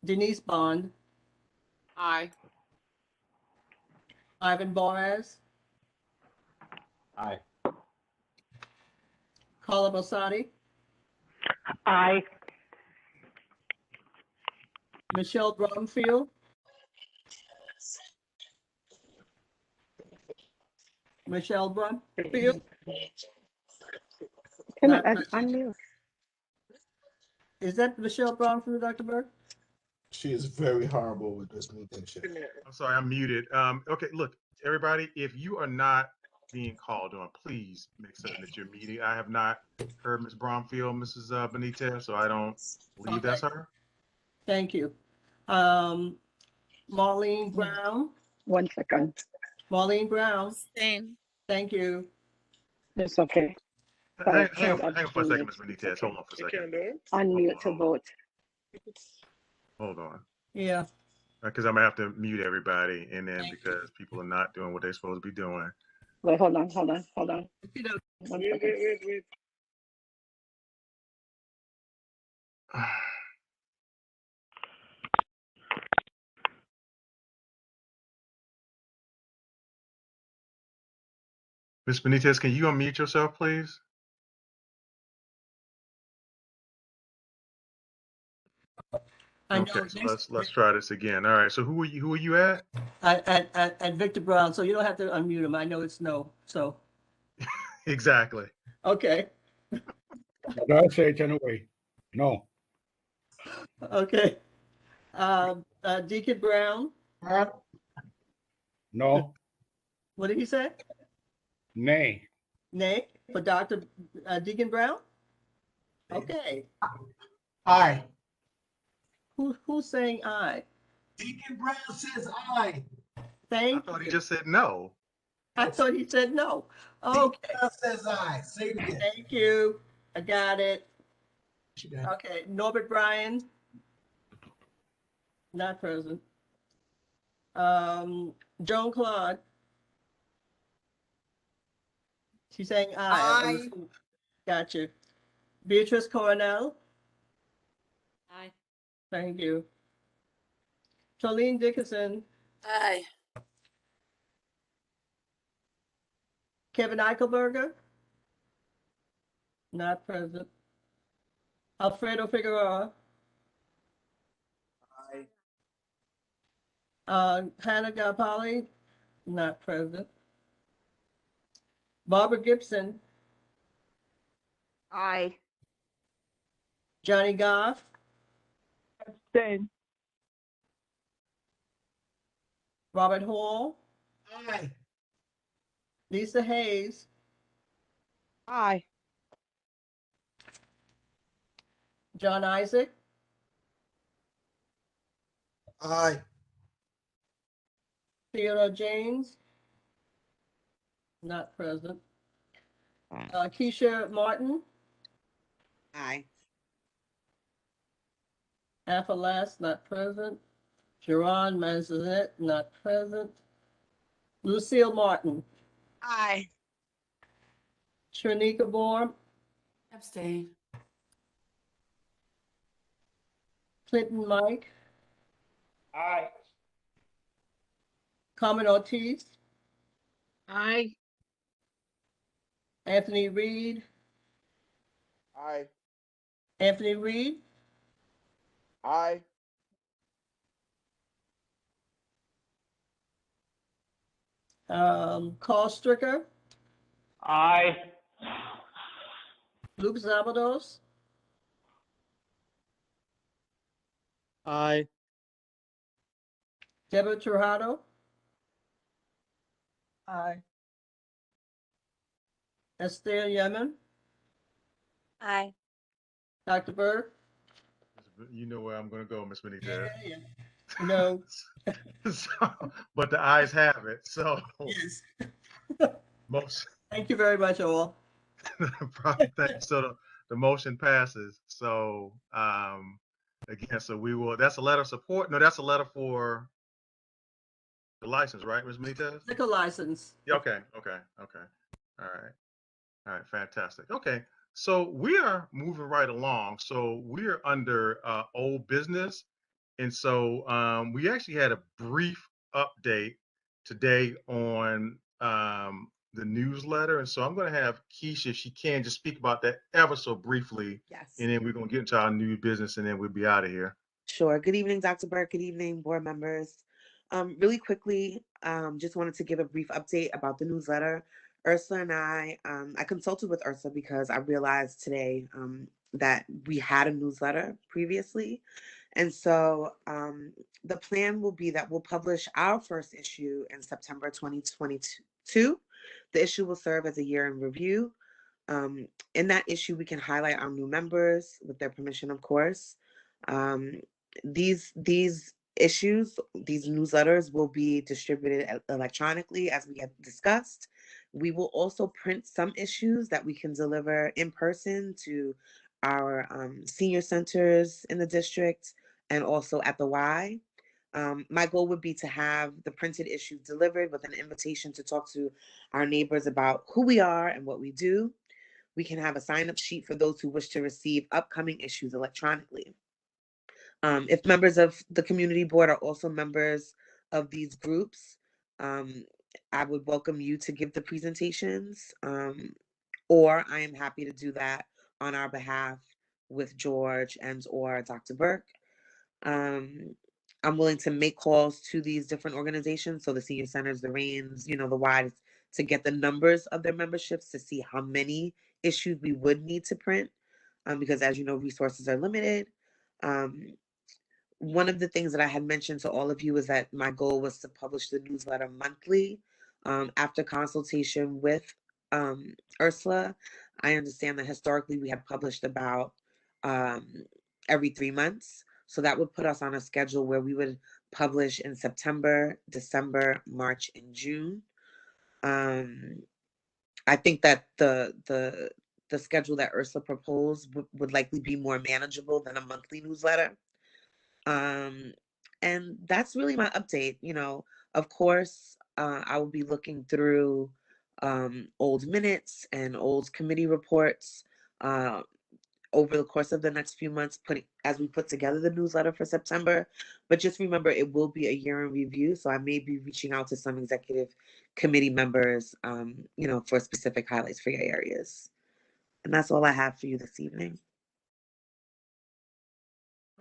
Denise Bond. Aye. Ivan Boaz. Aye. Carla Bossati. Aye. Michelle Bromfield. Michelle Bromfield. Can I unmute? Is that Michelle Bromfield, Dr. Burke? She is very horrible with this meeting shit. I'm sorry, I'm muted. Okay, look, everybody, if you are not being called on, please make certain that you're muted. I have not heard Ms. Bromfield, Mrs. Benitez, so I don't believe that's her. Thank you. Marlene Brown. 1 second. Marlene Brown. Same. Thank you. It's okay. Hang on for a second, Ms. Benitez. Hold on for a second. Unmute to vote. Hold on. Yeah. Because I'm gonna have to mute everybody, and then because people are not doing what they're supposed to be doing. Wait, hold on. One second. Wait. Ms. Benitez, can you unmute yourself, please? Okay, so let's try this again. All right. So who are you at? At Victor Brown, so you don't have to unmute him. I know it's no, so. Exactly. Okay. What did I say it anyway? No. Okay. Deacon Brown, No. what did he say? Nay. Nay, for Dr. Deacon Brown? Okay. Aye. Who's saying aye? Deacon Brown says aye. Thank I thought you. he just said no. I thought he said no. Okay. Deacon Brown says aye. Say it again. Thank you. I got it. She got it. Okay. Norbert Bryan? Not present. Joan Claude? She's saying aye. Aye. Got you. Beatrice Coronel? Aye. Thank you. Charlene Dickinson? Aye. Kevin Eichelberger? Not present. Alfredo Figueroa? Hannah Gapali? Not present. Barbara Gibson? Aye. Johnny Goff? Abstain. Robert Hall? Aye. Lisa Hayes? Aye. John Isaac? Aye. Theodore James? Not present. Keisha Martin? Aye. Aphalas, not present. Jerron Manzanet, not present. Lucille Martin? Aye. Shanika Borm? Abstain. Clinton Mike? Aye. Carmen Ortiz? Aye. Anthony Reed? Aye. Anthony Reed? Aye. Carl Stricker? Aye. Luke Zabados? Aye. Deborah Torrado? Aye. Esther Yemen? Aye. Dr. Burke? You know where I'm going to go, Ms. Benitez. Yeah. No. But the ayes have it. So Yes. most. Thank you very much, all. Probably thanks. So the motion passes. So again, so we will. That's a letter of support. No, that's a letter for the license, right, Ms. Benitez? Liquor license. Yeah, okay. All right, fantastic. Okay, so we are moving right along. So we are under old business, and so we actually had a brief update today on the newsletter, and so I'm going to have Keisha, if she can, just speak about that ever so briefly. Yes. And then we're going to get into our new business, and then we'll be out of here. Sure. Good evening, Dr. Burke. Good evening, board members. Really quickly, just wanted to give a brief update about the newsletter. Ursula and I consulted with Ursula because I realized today that we had a newsletter previously. And so the plan will be that we'll publish our first issue in September 2022. The issue will serve as a year in review. In that issue, we can highlight our new members with their permission, of course. These issues, these newsletters will be distributed electronically as we have discussed. We will also print some issues that we can deliver in person to our senior centers in the district, and also at the Y. My goal would be to have the printed issues delivered with an invitation to talk to our neighbors about who we are and what we do. We can have a sign-up sheet for those who wish to receive upcoming issues electronically. If members of the community board are also members of these groups, I would welcome you to give the presentations, or I am happy to do that on our behalf with George and or Dr. Burke. I'm willing to make calls to these different organizations, so the senior centers, the RAINs, the WIDES, to get the numbers of their memberships to see how many issues we would need to print, because as you know, resources are limited. One of the things that I had mentioned to all of you is that my goal was to publish the newsletter monthly. After consultation with Ursula, I understand that historically we had published about every 3 months. So that would put us on a schedule where we would publish in September, December, March, and June. I think that the schedule that Ursula proposed would likely be more manageable than a monthly newsletter. And that's really my update. Of course, I will be looking through old minutes and old committee reports over the course of the next few months, as we put together the newsletter for September. But just remember, it will be a year in review, so I may be reaching out to some executive committee members, for specific highlights for your areas. And that's all I have for you this evening.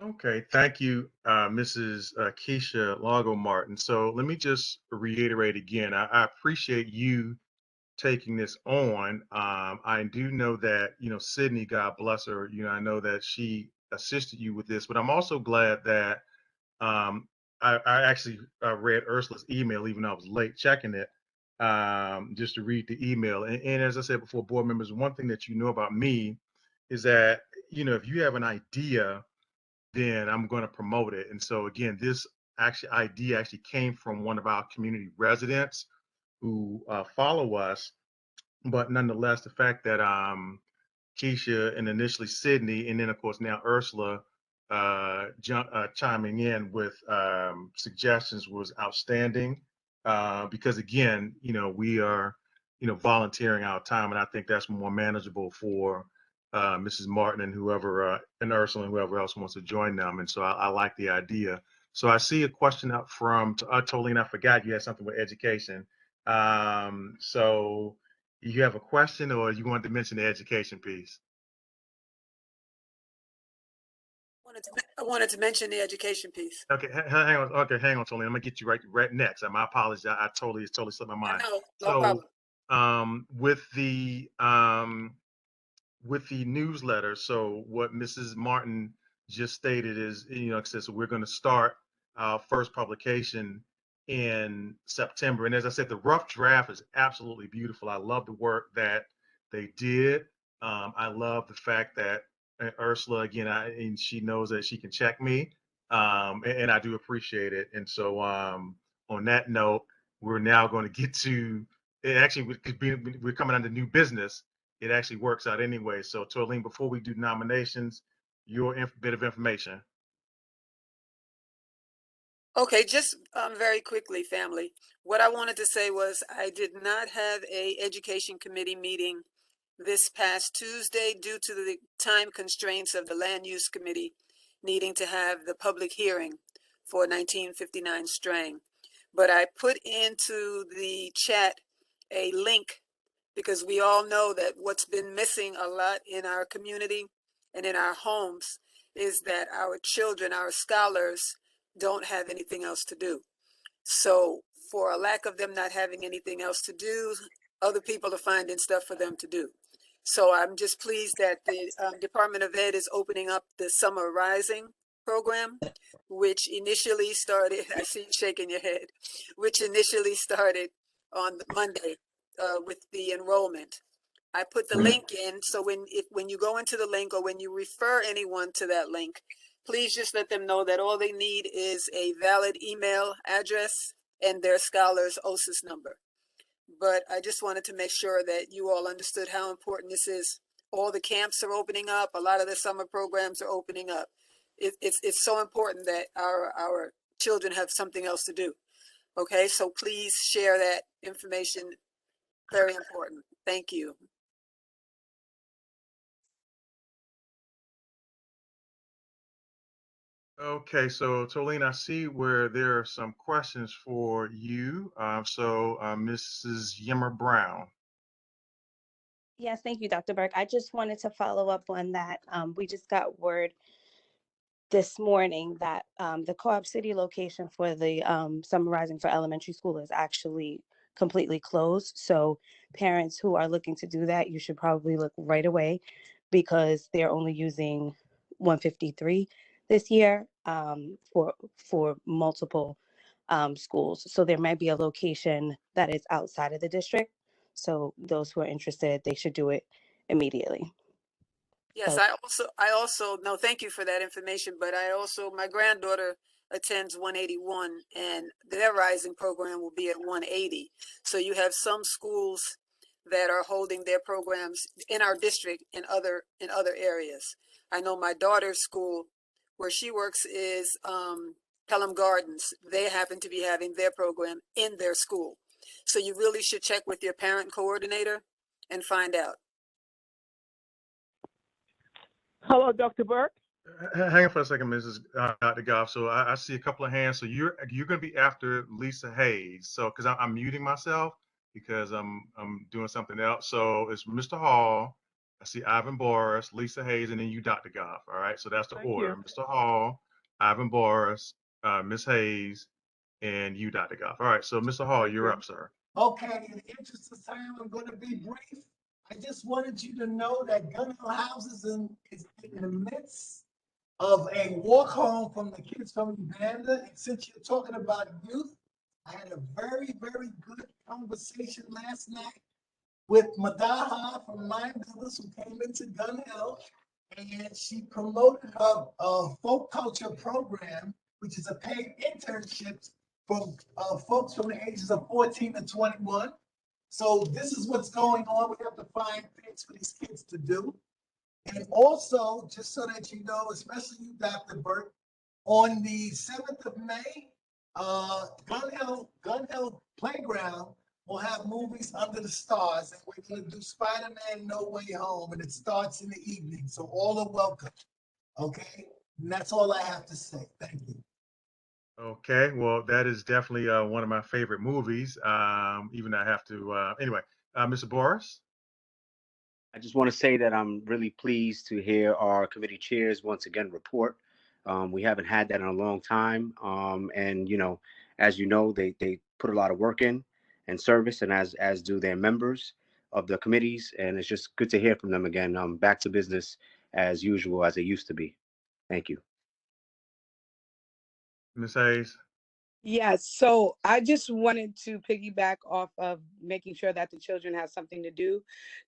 Okay, thank you, Mrs. Keisha Lago Martin. So let me just reiterate again, I appreciate you taking this on. I do know that, Sydney, God bless her, I know that she assisted you with this, but I'm also glad that I actually read Ursula's email, even though I was late checking it, just to read the email. And as I said before, board members, one thing that you know about me is that, if you have an idea, then I'm going to promote it. And so again, this idea actually came from one of our community residents who follow us. But nonetheless, the fact that Keisha and initially Sydney, and then of course now Ursula chiming in with suggestions was outstanding, because again, we are, volunteering our time, and I think that's more manageable for Mrs. Martin and whoever, and Ursula and whoever else wants to join them. And so I like the idea. So I see a question up from Tolene. I forgot you had something with education. So you have a question, or you wanted to mention the education piece? I wanted to mention the education piece. Okay, hang on. Okay, hang on, Tolene. I'm gonna get you right next. My apologies. I totally slipped my mind. No problem. With the newsletter, so what Mrs. Martin just stated is, so we're going to start our first publication in September. And as I said, the rough draft is absolutely beautiful. I love the work that they did. I love the fact that Ursula, again, and she knows that she can check me, and I do appreciate it. And so on that note, we're now going to get to it. Actually, we're coming under new business. It actually works out anyway. So Tolene, before we do nominations, your bit of information. Okay, just very quickly, family. What I wanted to say was I did not have a education committee meeting this past Tuesday due to the time constraints of the land use committee needing to have the public hearing for 1959 Strang. But I put into the chat a link, because we all know that what's been missing a lot in our community and in our homes is that our children, our scholars, don't have anything else to do. So for a lack of them not having anything else to do, other people are finding stuff for them to do. So I'm just pleased that the Department of Ed is opening up the Summer Rising program, which initially started, I see you shaking your head, which initially started on Monday with the enrollment. I put the link in, so when you go into the link or when you refer anyone to that link, please just let them know that all they need is a valid email address and their scholar's OSIS number. But I just wanted to make sure that you all understood how important this is. All the camps are opening up. A lot of the summer programs are opening up. it's so important that our children have something else to do. Okay, so please share that information. Very important. Thank you. Okay, so Tolene, I see where there are some questions for you. Mrs. Yimmer Brown. Yes, thank you, Dr. Burke. I just wanted to follow up on that. We just got word this morning that the Co-op City location for the Summer Rising for elementary school is actually completely closed. So parents who are looking to do that, you should probably look right away because they're only using 153 this year for multiple schools. So there might be a location that is outside of the district. So those who are interested, they should do it immediately. Yes, I also no, thank you for that information. But my granddaughter attends 181, and their rising program will be at 180. So you have some schools that are holding their programs in our district in other areas. I know my daughter's school, where she works, is Pelham Gardens. They happen to be having their program in their school. So you really should check with your parent coordinator and find out. Hello, Dr. Burke. Hang on for a second, Mrs. Dr. Goff. So I see a couple of hands. So you're going to be after Lisa Hayes. So because I'm muting myself because I'm doing something else. So it's Mr. Hall. I see Ivan Boris, Lisa Hayes, and then you, Dr. Goff. All right. So that's the order. Mr. Hall, Ivan Boris, Miss Hayes, and you, Dr. Goff. All right. So Mr. Hall, you're up, sir. Okay, in the interest of time, I'm going to be brief. I just wanted you to know that Gun Hill Houses is in the midst of a walk home from the kids from Uganda. And since you're talking about youth, I had a very, very good conversation last night with Madaha from Mind Builders who came into Gun Hill, and she promoted her folk culture program, which is a paid internship from folks from the ages of 14 to 21. So this is what's going on. We have to find things for these kids to do. And also, just so that you know, especially you, Dr. Burke, on the 7th of May, Gun Hill Playground will have movies under the stars, and we're going to do Spider-Man No Way Home, and it starts in the evening. So all are welcome. Okay? And that's all I have to say. Thank you. Okay, well, that is definitely one of my favorite movies. Even I have to, anyway, Mr. Boris? I just want to say that I'm really pleased to hear our committee chairs once again report. We haven't had that in a long time. And, as you know, they put a lot of work in and service, and as do their members of the committees. And it's just good to hear from them again. Back to business as usual, as it used to be. Thank you. Ms. Hayes? Yes, so I just wanted to piggyback off of making sure that the children have something to do.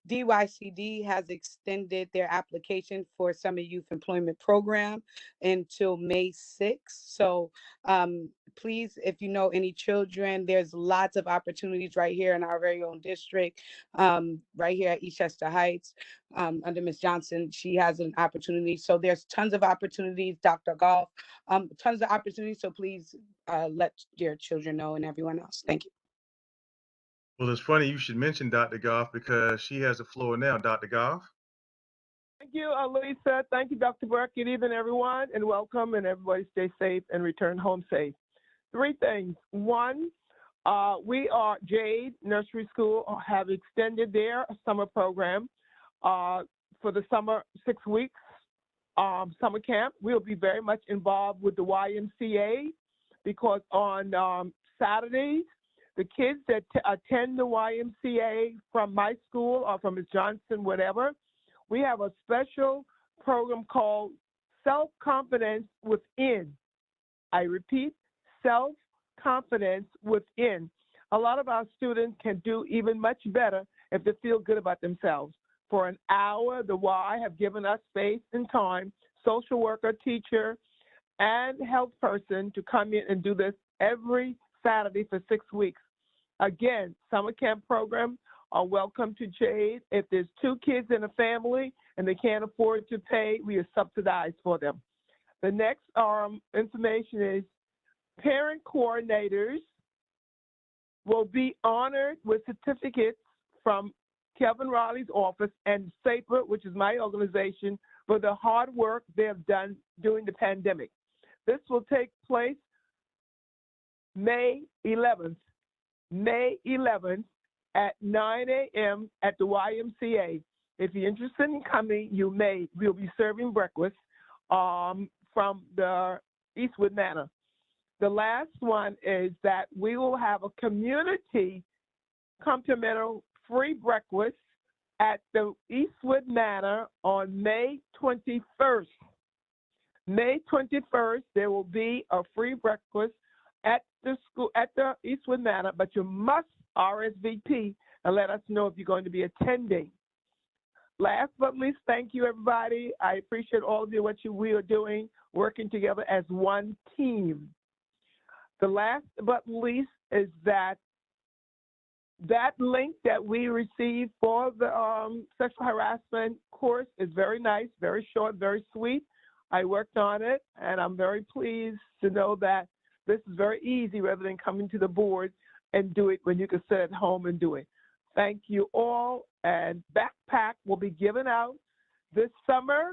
DYCD has extended their application for Summer Youth Employment Program until May 6th. So please, if you know any children, there's lots of opportunities right here in our very own district, right here at Eastchester Heights. Under Ms. Johnson, she has an opportunity. So there's tons of opportunities, Dr. Goff, tons of opportunities. So please let your children know and everyone else. Thank you. Well, it's funny you should mention Dr. Goff because she has the floor now. Dr. Goff? Thank you, Lisa. Thank you, Dr. Burke. Good evening, everyone, and welcome, and everybody stay safe and return home safe. 3 things. 1, we are Jade Nursery School have extended their summer program for the summer 6 weeks summer camp. We'll be very much involved with the YMCA because on Saturdays, the kids that attend the YMCA from my school or from Ms. Johnson, whatever, we have a special program called Self-Confidence Within. I repeat, Self-Confidence Within. A lot of our students can do even much better if they feel good about themselves. For an hour, the Y have given us space and time, social worker, teacher, and health person to come in and do this every Saturday for 6 weeks. Again, summer camp program are welcome to Jade. If there's 2 kids in a family and they can't afford to pay, we are subsidized for them. The next information is parent coordinators will be honored with certificates from Kevin Riley's office and SAPER, which is my organization, for the hard work they have done during the pandemic. This will take place May 11th at 9 a.m. at the YMCA. If you're interested in coming, we'll be serving breakfast from the Eastwood Manor. The last one is that we will have a community complimentary free breakfast at the Eastwood Manor on May 21st. May 21st, there will be a free breakfast at the school, at the Eastwood Manor, but you must RSVP and let us know if you're going to be attending. Last but not least, thank you, everybody. I appreciate all of you, we are doing, working together as one team. The last but not least is that link that we received for the sexual harassment course is very nice, very short, very sweet. I worked on it, and I'm very pleased to know that this is very easy rather than coming to the board and do it when you can sit at home and do it. Thank you all, and backpack will be given out this summer,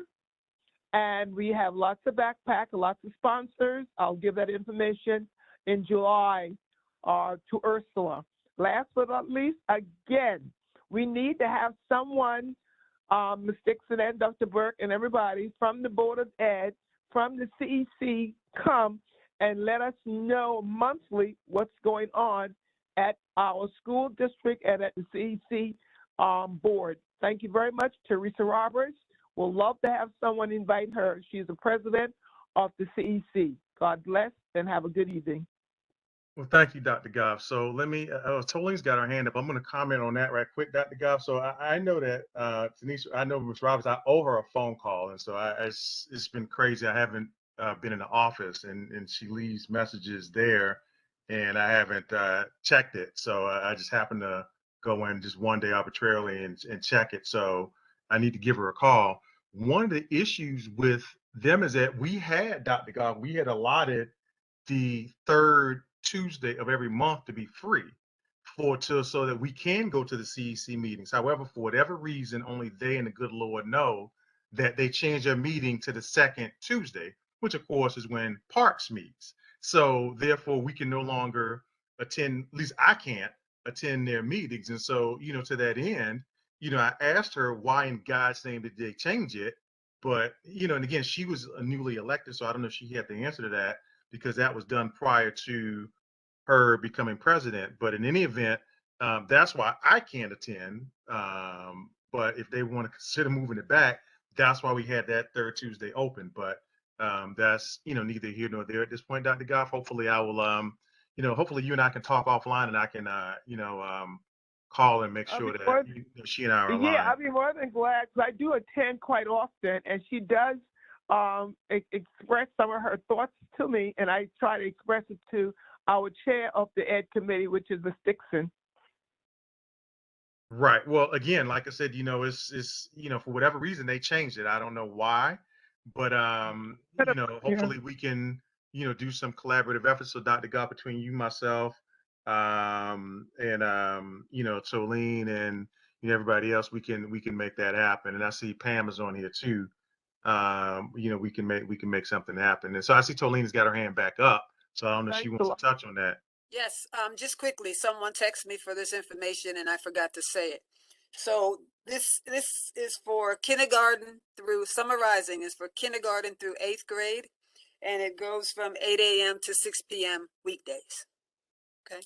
and we have lots of backpack, lots of sponsors. I'll give that information in July to Ursula. Last but not least, again, we need to have someone, Ms. Dixon and Dr. Burke and everybody from the Board of Ed, from the CEC, come and let us know monthly what's going on at our school district and at the CEC board. Thank you very much, Teresa Roberts. We'll love to have someone invite her. She's the president of the CEC. God bless and have a good evening. Well, thank you, Dr. Goff. So let me, Tolene's got her hand up. I'm going to comment on that right quick, Dr. Goff. So I know that, Denise, I know Ms. Roberts, I owe her a phone call. And so it's been crazy. I haven't been in the office, and she leaves messages there, and I haven't checked it. So I just happened to go in just one day arbitrarily and check it. So I need to give her a call. One of the issues with them is that we had, Dr. Goff, we had allotted the third Tuesday of every month to be free so that we can go to the CEC meetings. However, for whatever reason, only they and the good Lord know that they changed their meeting to the second Tuesday, which of course is when Parks meets. So therefore we can no longer attend, at least I can't attend their meetings. And so, to that end, I asked her why in God's name did they change it? But, and again, she was newly elected, so I don't know if she had the answer to that, because that was done prior to her becoming president. But in any event, that's why I can't attend. But if they want to consider moving it back, that's why we had that third Tuesday open. But that's, neither here nor there at this point, Dr. Goff. Hopefully I will, hopefully you and I can talk offline, and I can, call and make sure that she and I are aligned. Yeah, I'd be more than glad, because I do attend quite often, and she does express some of her thoughts to me, and I try to express it to our chair of the Ed Committee, which is Ms. Dixon. Right. Well, again, like I said, it's for whatever reason they changed it. I don't know why, but hopefully we can do some collaborative efforts. So Dr. Goff, between you, myself, and Tolene and everybody else, we can make that happen. And I see Pam is on here too. We can make something happen. And so I see Tolene's got her hand back up. So I don't know if she wants to touch on that. Yes, just quickly, someone texted me for this information and I forgot to say it. So this is for kindergarten through, summarizing, is for kindergarten through 8th grade, and it goes from 8 a.m. to 6 p.m. weekdays. Okay.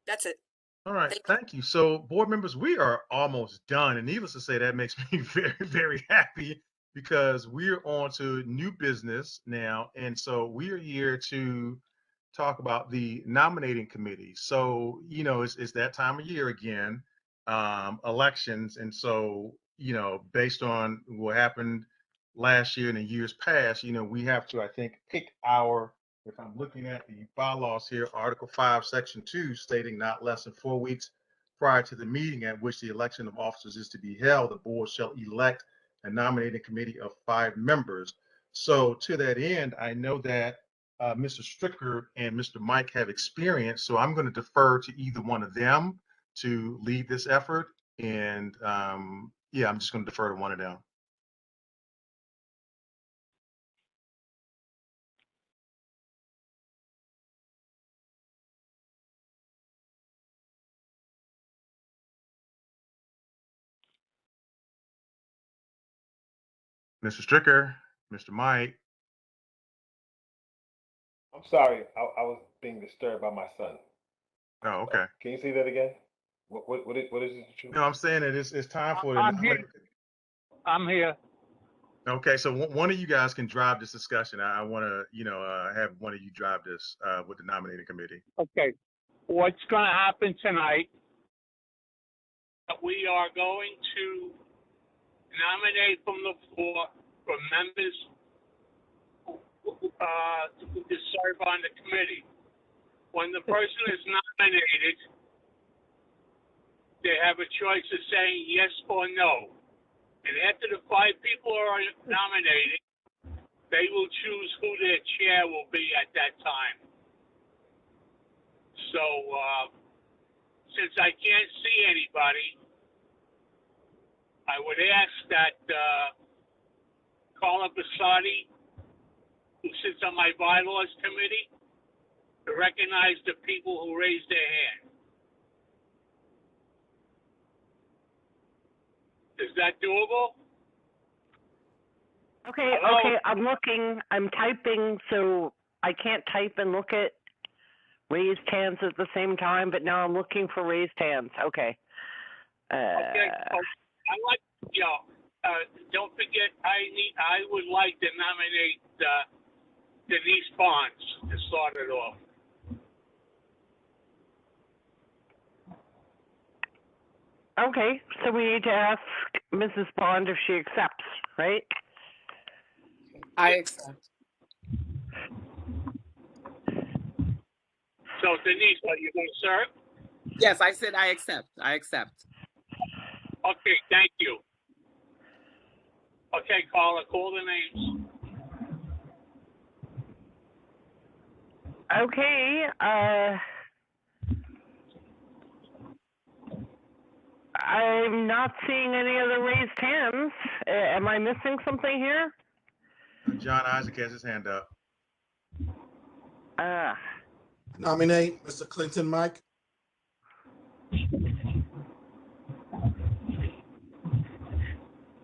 That's it. All right, thank you. So board members, we are almost done. And needless to say, that makes me very, very happy, because we're on to new business now. And so we are here to talk about the nominating committee. So, it's that time of year again, elections. And so, based on what happened last year and in years past, we have to, I think, pick if I'm looking at the bylaws here, Article 5, Section 2, stating not less than 4 weeks prior to the meeting at which the election of officers is to be held, the board shall elect a nominating committee of 5 members. So to that end, I know that Mr. Stricker and Mr. Mike have experience, so I'm going to defer to either one of them to lead this effort. And yeah, I'm just going to defer to one of them. Mr. Stricker, Mr. Mike. I'm sorry, I was being disturbed by my son. Oh, okay. Can you say that again? What is it that you? No, I'm saying that it's time for the I'm here. I'm here. Okay, so one of you guys can drive this discussion. I want to, have one of you drive this with the nominating committee. Okay. What's going to happen tonight? We are going to nominate from the floor for members to serve on the committee. When the person is nominated, they have a choice of saying yes or no. And after the 5 people are nominated, they will choose who their chair will be at that time. So, since I can't see anybody, I would ask that Carla Basati, who sits on my bylaws committee, to recognize the people who raised their hand. Is that doable? Okay, Hello? okay, I'm looking, I'm typing, so I can't type and look at raised hands at the same time, but now I'm looking for raised hands. Okay. Okay. Don't forget, I would like to nominate Denise Bonds to start it off. Okay, so we need to ask Mrs. Bond if she accepts, right? I accept. So Denise, are you going to serve? Yes, I said I accept. I accept. Okay, thank you. Okay, Carla, call the names. Okay, I'm not seeing any other raised hands. Am I missing something here? John Isaac has his hand up. Nominate Mr. Clinton Mike.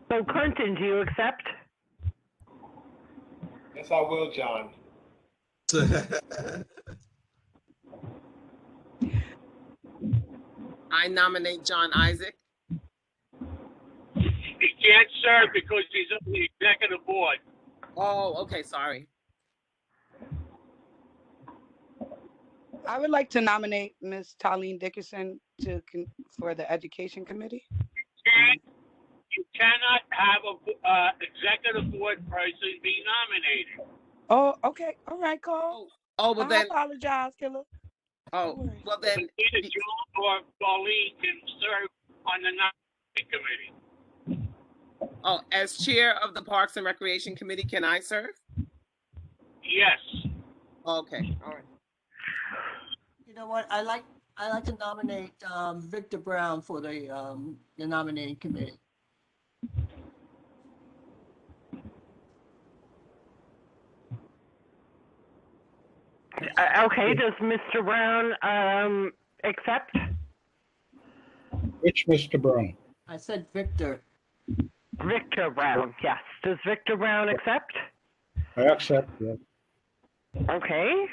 So Clinton, do you accept? Yes, I will, John. I nominate John Isaac. He can't serve because he's on the executive board. Oh, okay, sorry. I would like to nominate Ms. Talene Dickerson for the Education Committee. You cannot have a executive board person be nominated. Oh, okay. All right, Carl. Oh, well I then. apologize, Killer. Oh, well then. Either John or Pauline can serve on the nominating committee. Oh, as chair of the Parks and Recreation Committee, can I serve? Yes. Okay, all right. You know what? I like to nominate Victor Brown for the nominating committee. Okay, does Mr. Brown accept? Which Mr. Brown? I said Victor. Victor Brown, yes. Does Victor Brown accept? I accept, yeah. Okay.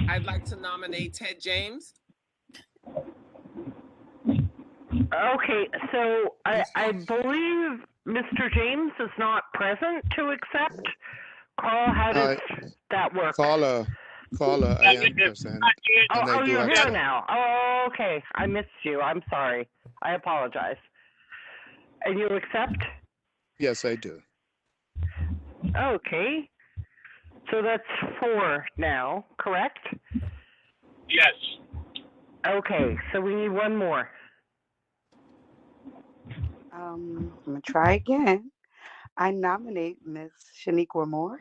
I'd like to nominate Ted James. Okay, so I believe Mr. James is not present to accept. Carl, how does that work? Caller, I am present. Oh, you're here now. Oh, okay. I missed you. I'm sorry. I apologize. And you accept? Yes, I do. Okay. So that's 4 now, correct? Yes. Okay, so we need one more. I'm gonna try again. I nominate Ms. Shaniqua Moore.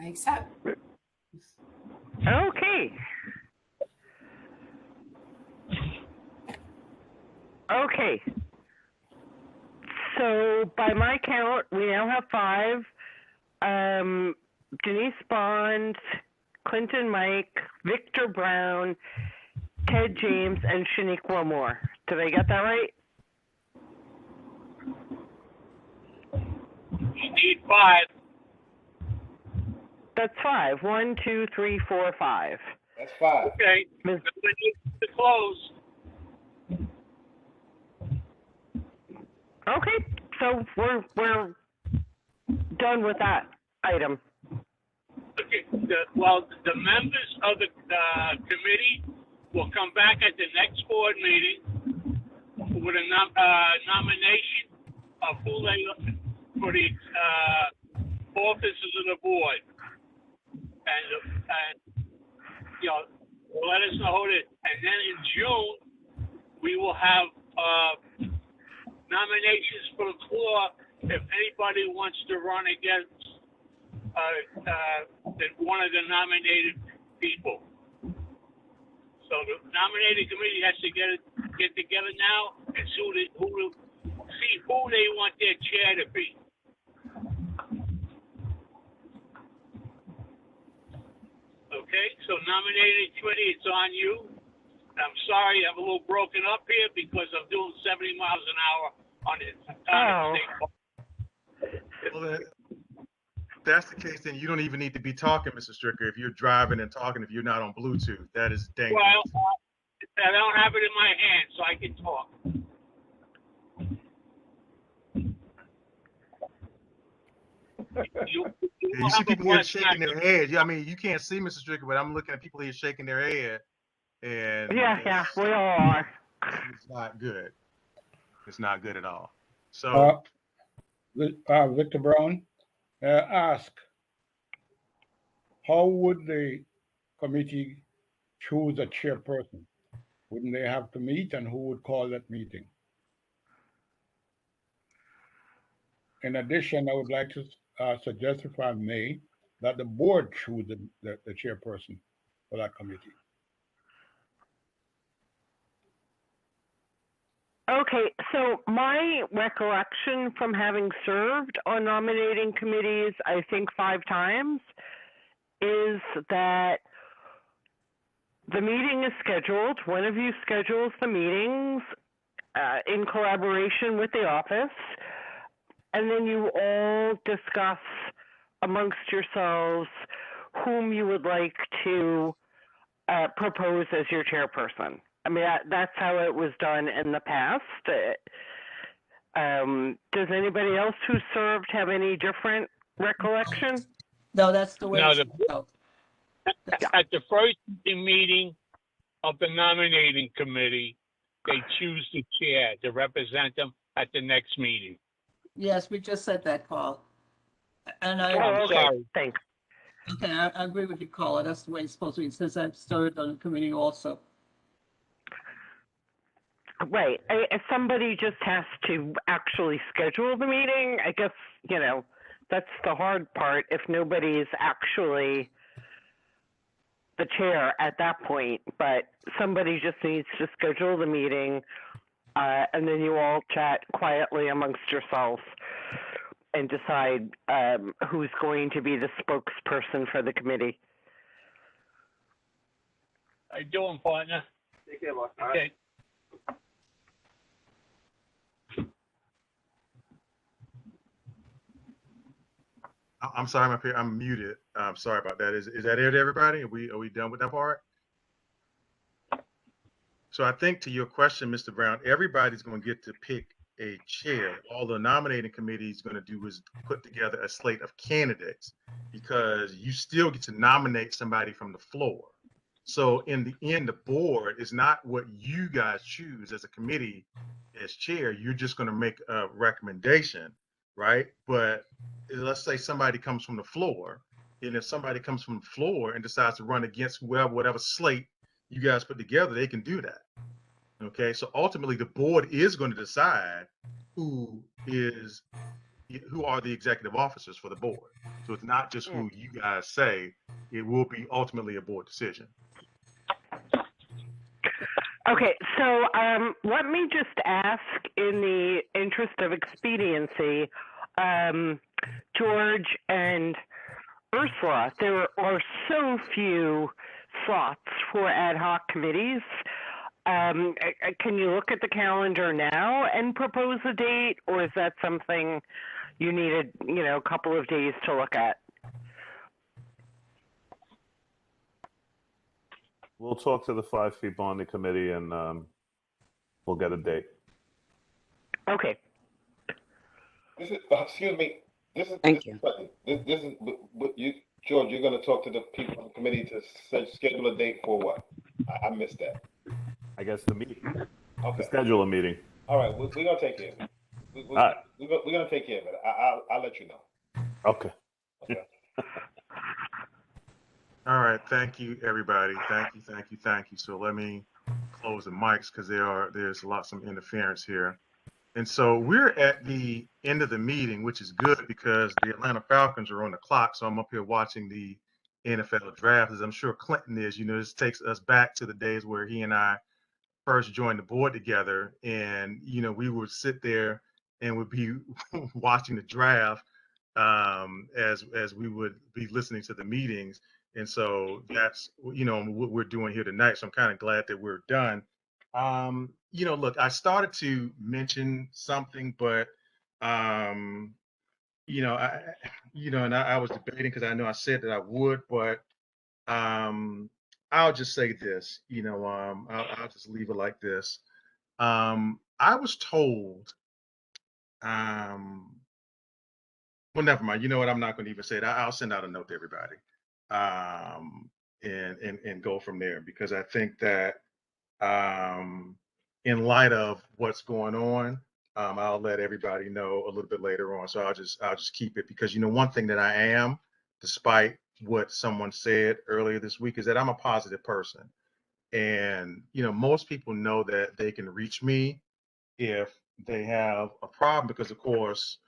I accept. Okay. Okay. So by my count, we now have 5. Denise Bond, Clinton Mike, Victor Brown, Ted James, and Shaniqua Moore. Did I get that right? You need 5. That's 5. 1, 2, 3, 4, 5. That's 5. Okay. Ms. We need to close. Okay, so we're done with that item. Okay. The members of the committee will come back at the next board meeting with a nomination of who they for the officers of the board, and you know, let us know who it is. And then in June we will have nominations for the floor if anybody wants to run against one of the nominated people. So the nominating committee has to get together now and see who they want their chair to be. Okay, so nominating committee, it's on you. I'm sorry, I'm a little broken up here because I'm doing 70 miles an hour on the Well, if that's the case, then you don't even need to be talking, Mr. Stricker. If you're driving and talking, if you're not on Bluetooth, that is dangerous. Well, I don't have it in my hand, so I can talk. You see people here shaking their head. I mean, you can't see Mr. Stricker, but I'm looking at people here shaking their head. And yeah, we all are. It's not good. It's not good at all. So, Victor Brown, ask, how would the committee choose a chairperson? Wouldn't they have to meet, and who would call that meeting? In addition, I would like to suggest, if I may, that the board choose the chairperson for that committee. Okay, so my recollection from having served on nominating committees, I think 5 times, is that the meeting is scheduled. One of you schedules the meetings in collaboration with the office, and then you all discuss amongst yourselves whom you would like to propose as your chairperson. I mean, that's how it was done in the past. Does anybody else who served have any different recollection? No, that's the way No, it should go. At the first meeting of the nominating committee, they choose the chair to represent them at the next meeting. Yes, we just said that, Carl. And I'm sorry. Thanks. Okay, I agree with you, Carl. That's the way it's supposed to be, since I've served on the committee also. Right. If somebody just has to actually schedule the meeting, I guess, you know, that's the hard part. If nobody's actually the chair at that point, but somebody just needs to schedule the meeting, and then you all chat quietly amongst yourselves and decide who's going to be the spokesperson for the committee. How you doing, partner? Take care, boss. Okay. I'm sorry, I'm muted. I'm sorry about that. Is that it, everybody? Are we done with that part? So I think to your question, Mr. Brown, everybody's going to get to pick a chair. All the nominating committee is going to do is put together a slate of candidates, because you still get to nominate somebody from the floor. So in the end, the board is not what you guys choose as a committee as chair. You're just going to make a recommendation, right? But let's say somebody comes from the floor, and if somebody comes from the floor and decides to run against whoever, whatever slate you guys put together, they can do that. Okay, so ultimately the board is going to decide who are the executive officers for the board. So it's not just who you guys say, it will be ultimately a board decision. Okay, so let me just ask, in the interest of expediency, George and Ursula, there are so few slots for ad hoc committees. Can you look at the calendar now and propose a date, or is that something you needed, a couple of days to look at? We'll talk to the 5 people on the committee and we'll get a date. Okay. This is, excuse me. Thank you. This is, but you, George, you're going to talk to the people on the committee to schedule a date for what? I missed that. I guess the meeting. Okay. To schedule a meeting. All right, we're going to take care of it. All right. We're going to take care of it. I'll let you know. Okay. Okay. All right, thank you, everybody. Thank you. So let me close the mics because there's some interference here. And so we're at the end of the meeting, which is good because the Atlanta Falcons are on the clock. So I'm up here watching the NFL draft, as I'm sure Clinton is. This takes us back to the days where he and I first joined the board together, and we would sit there and would be watching the draft as we would be listening to the meetings. And so that's what we're doing here tonight. So I'm kind of glad that we're done. Look, I started to mention something, but and I was debating because I know I said that I would, but I'll just say this. I'll just leave it like this. I was told. Well, never mind. You know what? I'm not going to even say it. I'll send out a note to everybody, and go from there, because I think that in light of what's going on, I'll let everybody know a little bit later on. So I'll just keep it, because one thing that I am, despite what someone said earlier this week, is that I'm a positive person, and most people know that they can reach me if they have a problem, because of course,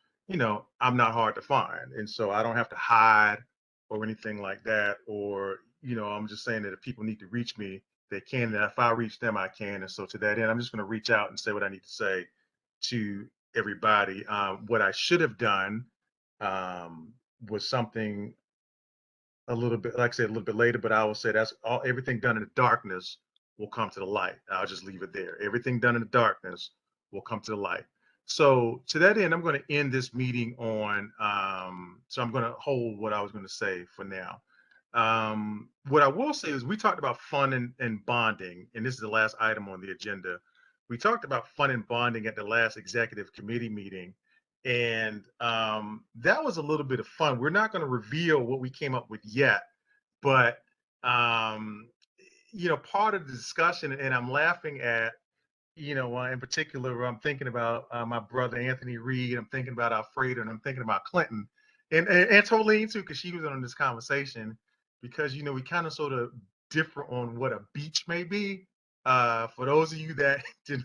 I'm not hard to find. And so I don't have to hide or anything like that. Or, I'm just saying that if people need to reach me, they can. And if I reach them, I can. And so to that end, I'm just going to reach out and say what I need to say to everybody. What I should have done was something a little bit, like I said, a little bit later, but I will say everything done in the darkness will come to the light. I'll just leave it there. Everything done in the darkness will come to the light. So to that end, I'm going to end this meeting on, so I'm going to hold what I was going to say for now. What I will say is we talked about fun and bonding, and this is the last item on the agenda. We talked about fun and bonding at the last executive committee meeting. And that was a little bit of fun. We're not going to reveal what we came up with yet, but part of the discussion, and I'm laughing at, in particular, I'm thinking about my brother Anthony Reed. I'm thinking about Alfredo, and I'm thinking about Clinton, and Tolene too, because she was on this conversation. Because we kind of sort of differ on what a beach may be. For those of you that did.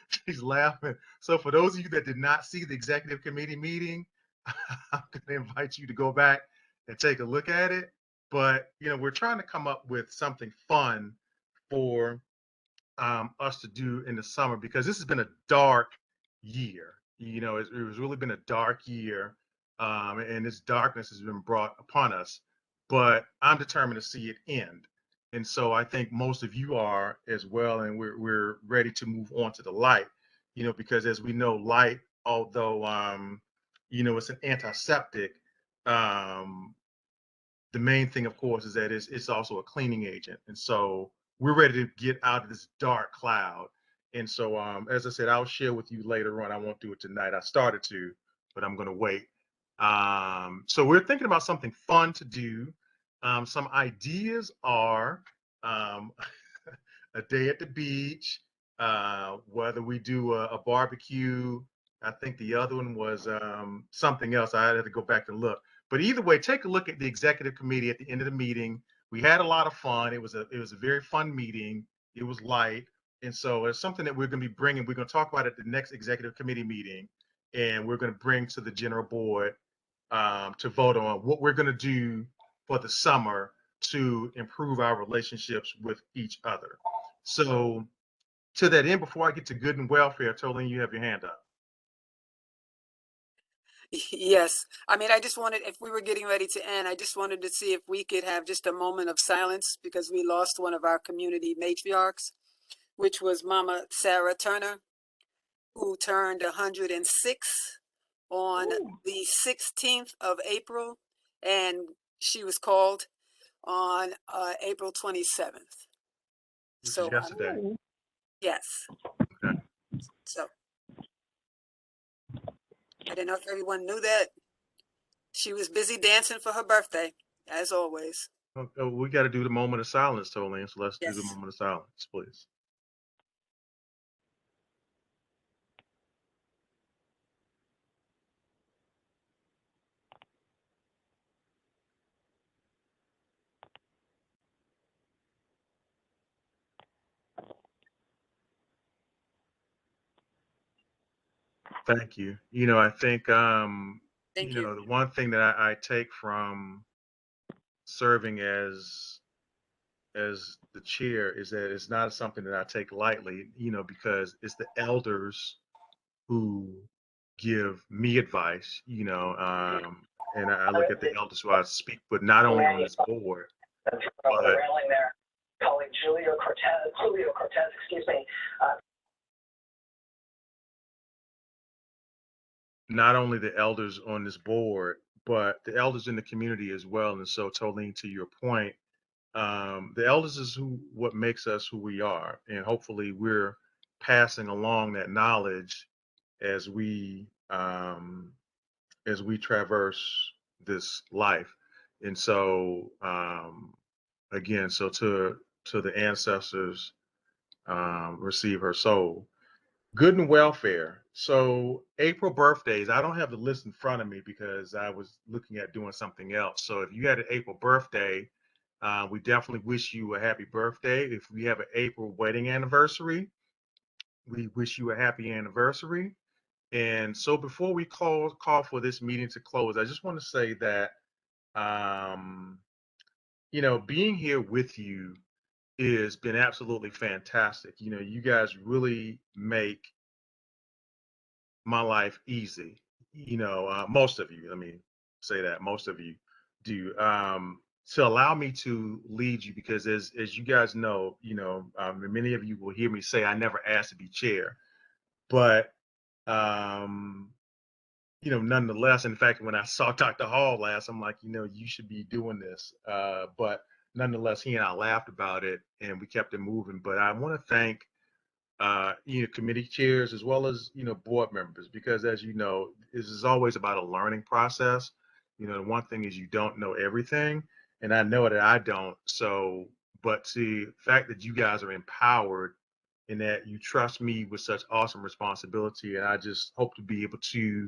She's laughing. So for those of you that did not see the executive committee meeting, I'm going to invite you to go back and take a look at it. But, we're trying to come up with something fun for us to do in the summer, because this has been a dark year. It was really been a dark year, and this darkness has been brought upon us. But I'm determined to see it end. And so I think most of you are as well, and we're ready to move on to the light, because as we know, light, although it's an antiseptic, the main thing, of course, is that it's also a cleaning agent. And so we're ready to get out of this dark cloud. And so, as I said, I'll share with you later on. I won't do it tonight. I started to, but I'm going to wait. So we're thinking about something fun to do. Some ideas are a day at the beach, whether we do a barbecue. I think the other one was something else. I had to go back and look. But either way, take a look at the executive committee at the end of the meeting. We had a lot of fun. It was a very fun meeting. It was light. And so it's something that we're going to be bringing. We're going to talk about at the next executive committee meeting, and we're going to bring to the general board to vote on what we're going to do for the summer to improve our relationships with each other. So to that end, before I get to good and welfare, Tolene, you have your hand up. Yes. I mean, I just wanted, if we were getting ready to end, I just wanted to see if we could have just a moment of silence because we lost one of our community matriarchs, which was Mama Sarah Turner, who turned 106 on the 16th of April, and she was called on April 27th. Which So is yesterday. yes. Okay. So I didn't know if everyone knew that. She was busy dancing for her birthday, as always. Okay, we got to do the moment of silence, Tolene. So let's do the Yes. moment of silence, please. Thank you. You know, I think, Thank you you. know, the one thing that I take from serving as the chair is that it's not something that I take lightly, you know, because it's the elders who give me advice, you know, and I look at the elders who I speak with, not only on this board, but railing there, colleague Julio Cortez, excuse me. not only the elders on this board, but the elders in the community as well. And so, Tolene, to your point, the elders is what makes us who we are, and hopefully we're passing along that knowledge as we traverse this life. And so again, so to the ancestors, receive her soul. Good and welfare. So April birthdays, I don't have the list in front of me because I was looking at doing something else. So if you had an April birthday, we definitely wish you a happy birthday. If we have an April wedding anniversary, we wish you a happy anniversary. And so before we call for this meeting to close, I just want to say that, you know, being here with you has been absolutely fantastic. You know, you guys really make my life easy. You know, most of you, let me say that, most of you do. To allow me to lead you, because as you guys know, you know, many of you will hear me say I never asked to be chair, but you know, nonetheless, in fact, when I saw Dr. Hall last, I'm like, you know, you should be doing this. But nonetheless, he and I laughed about it and we kept it moving. But I want to thank you know, committee chairs as well as, you know, board members, because as you know, this is always about a learning process. You know, one thing is you don't know everything, and I know that I don't. So, but the fact that you guys are empowered and that you trust me with such awesome responsibility, and I just hope to be able to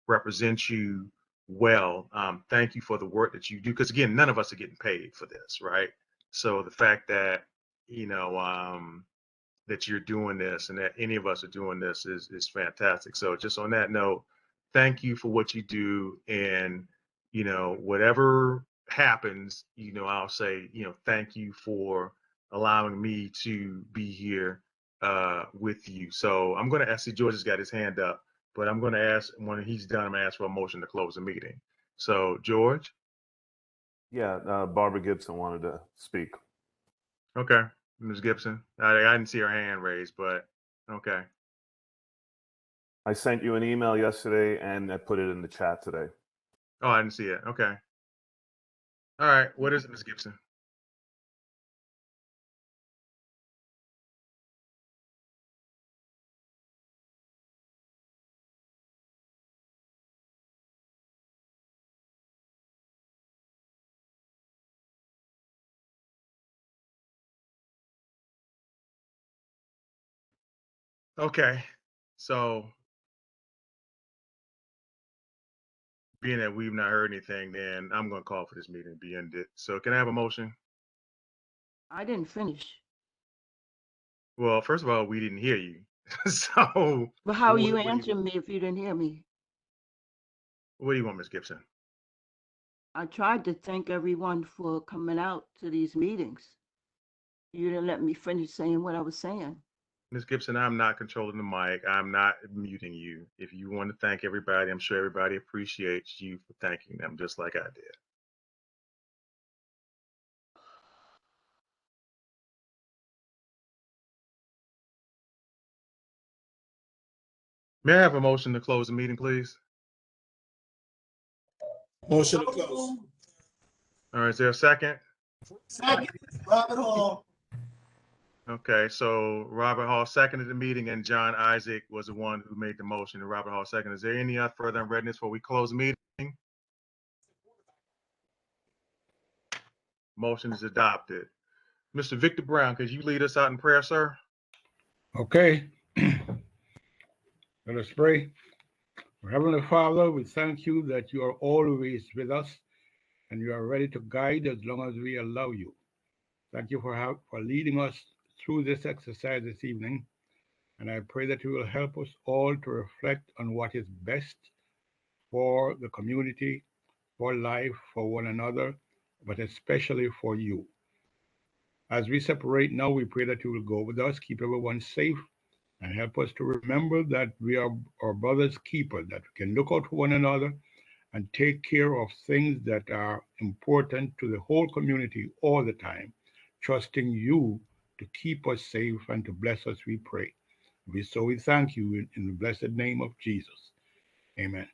represent you well. Thank you for the work that you do, because again, none of us are getting paid for this, right? So the fact that, you know, that you're doing this and that any of us are doing this is fantastic. So just on that note, thank you for what you do. And, you know, whatever happens, you know, I'll say, you know, thank you for allowing me to be here with you. So I'm going to ask, George has got his hand up, but I'm going to ask, when he's done, I'm going to ask for a motion to close the meeting. So George? Yeah, Barbara Gibson wanted to speak. Okay, Ms. Gibson. I didn't see her hand raised, but okay. I sent you an email yesterday and I put it in the chat today. Oh, I didn't see it. Okay. All right. What is it, Ms. Gibson? Okay. So being that we've not heard anything, then I'm going to call for this meeting to be ended. So can I have a motion? I didn't finish. Well, first of all, we didn't hear you. So Well, how are you what do you, answering me if you didn't hear me? what do you want, Ms. Gibson? I tried to thank everyone for coming out to these meetings. You didn't let me finish saying what I was saying. Ms. Gibson, I'm not controlling the mic. I'm not muting you. If you want to thank everybody, I'm sure everybody appreciates you for thanking them just like I did. May I have a motion to close the meeting, please? Motion to close. All right, is there a second? Second, Robert Hall. Okay, so Robert Hall seconded the meeting and John Isaac was the one who made the motion. And Robert Hall seconded. Is there any further unreadness before we close the meeting? Motion is adopted. Mr. Victor Brown, could you lead us out in prayer, sir? Okay. Let us pray. Heavenly Father, we thank you that you are always with us and you are ready to guide as long as we allow you. Thank you for leading us through this exercise this evening. And I pray that you will help us all to reflect on what is best for the community, for life, for one another, but especially for you. As we separate now, we pray that you will go with us, keep everyone safe, and help us to remember that we are our brother's keeper, that we can look out for one another and take care of things that are important to the whole community all the time, trusting you to keep us safe and to bless us, we pray. We thank you in the blessed name of Jesus. Amen.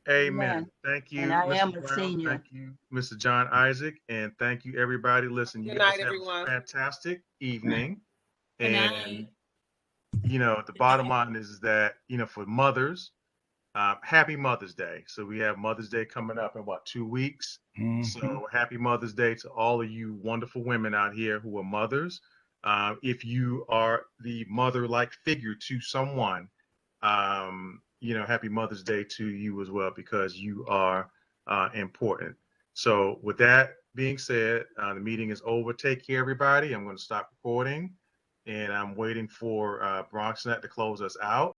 Amen. Thank you, And I am Mr. a Brown. senior. Thank you, Mr. John Isaac. And thank you, everybody. Listen, you Good guys night, have everyone. a fantastic evening. Good And, night. you know, the bottom line is that, you know, for mothers, happy Mother's Day. So we have Mother's Day coming up in what, 2 weeks? So happy Mother's Day to all of you wonderful women out here who are mothers. If you are the mother-like figure to someone, you know, happy Mother's Day to you as well, because you are important. So with that being said, the meeting is over. Take care, everybody. I'm going to stop recording, and I'm waiting for BronxNet to close us out.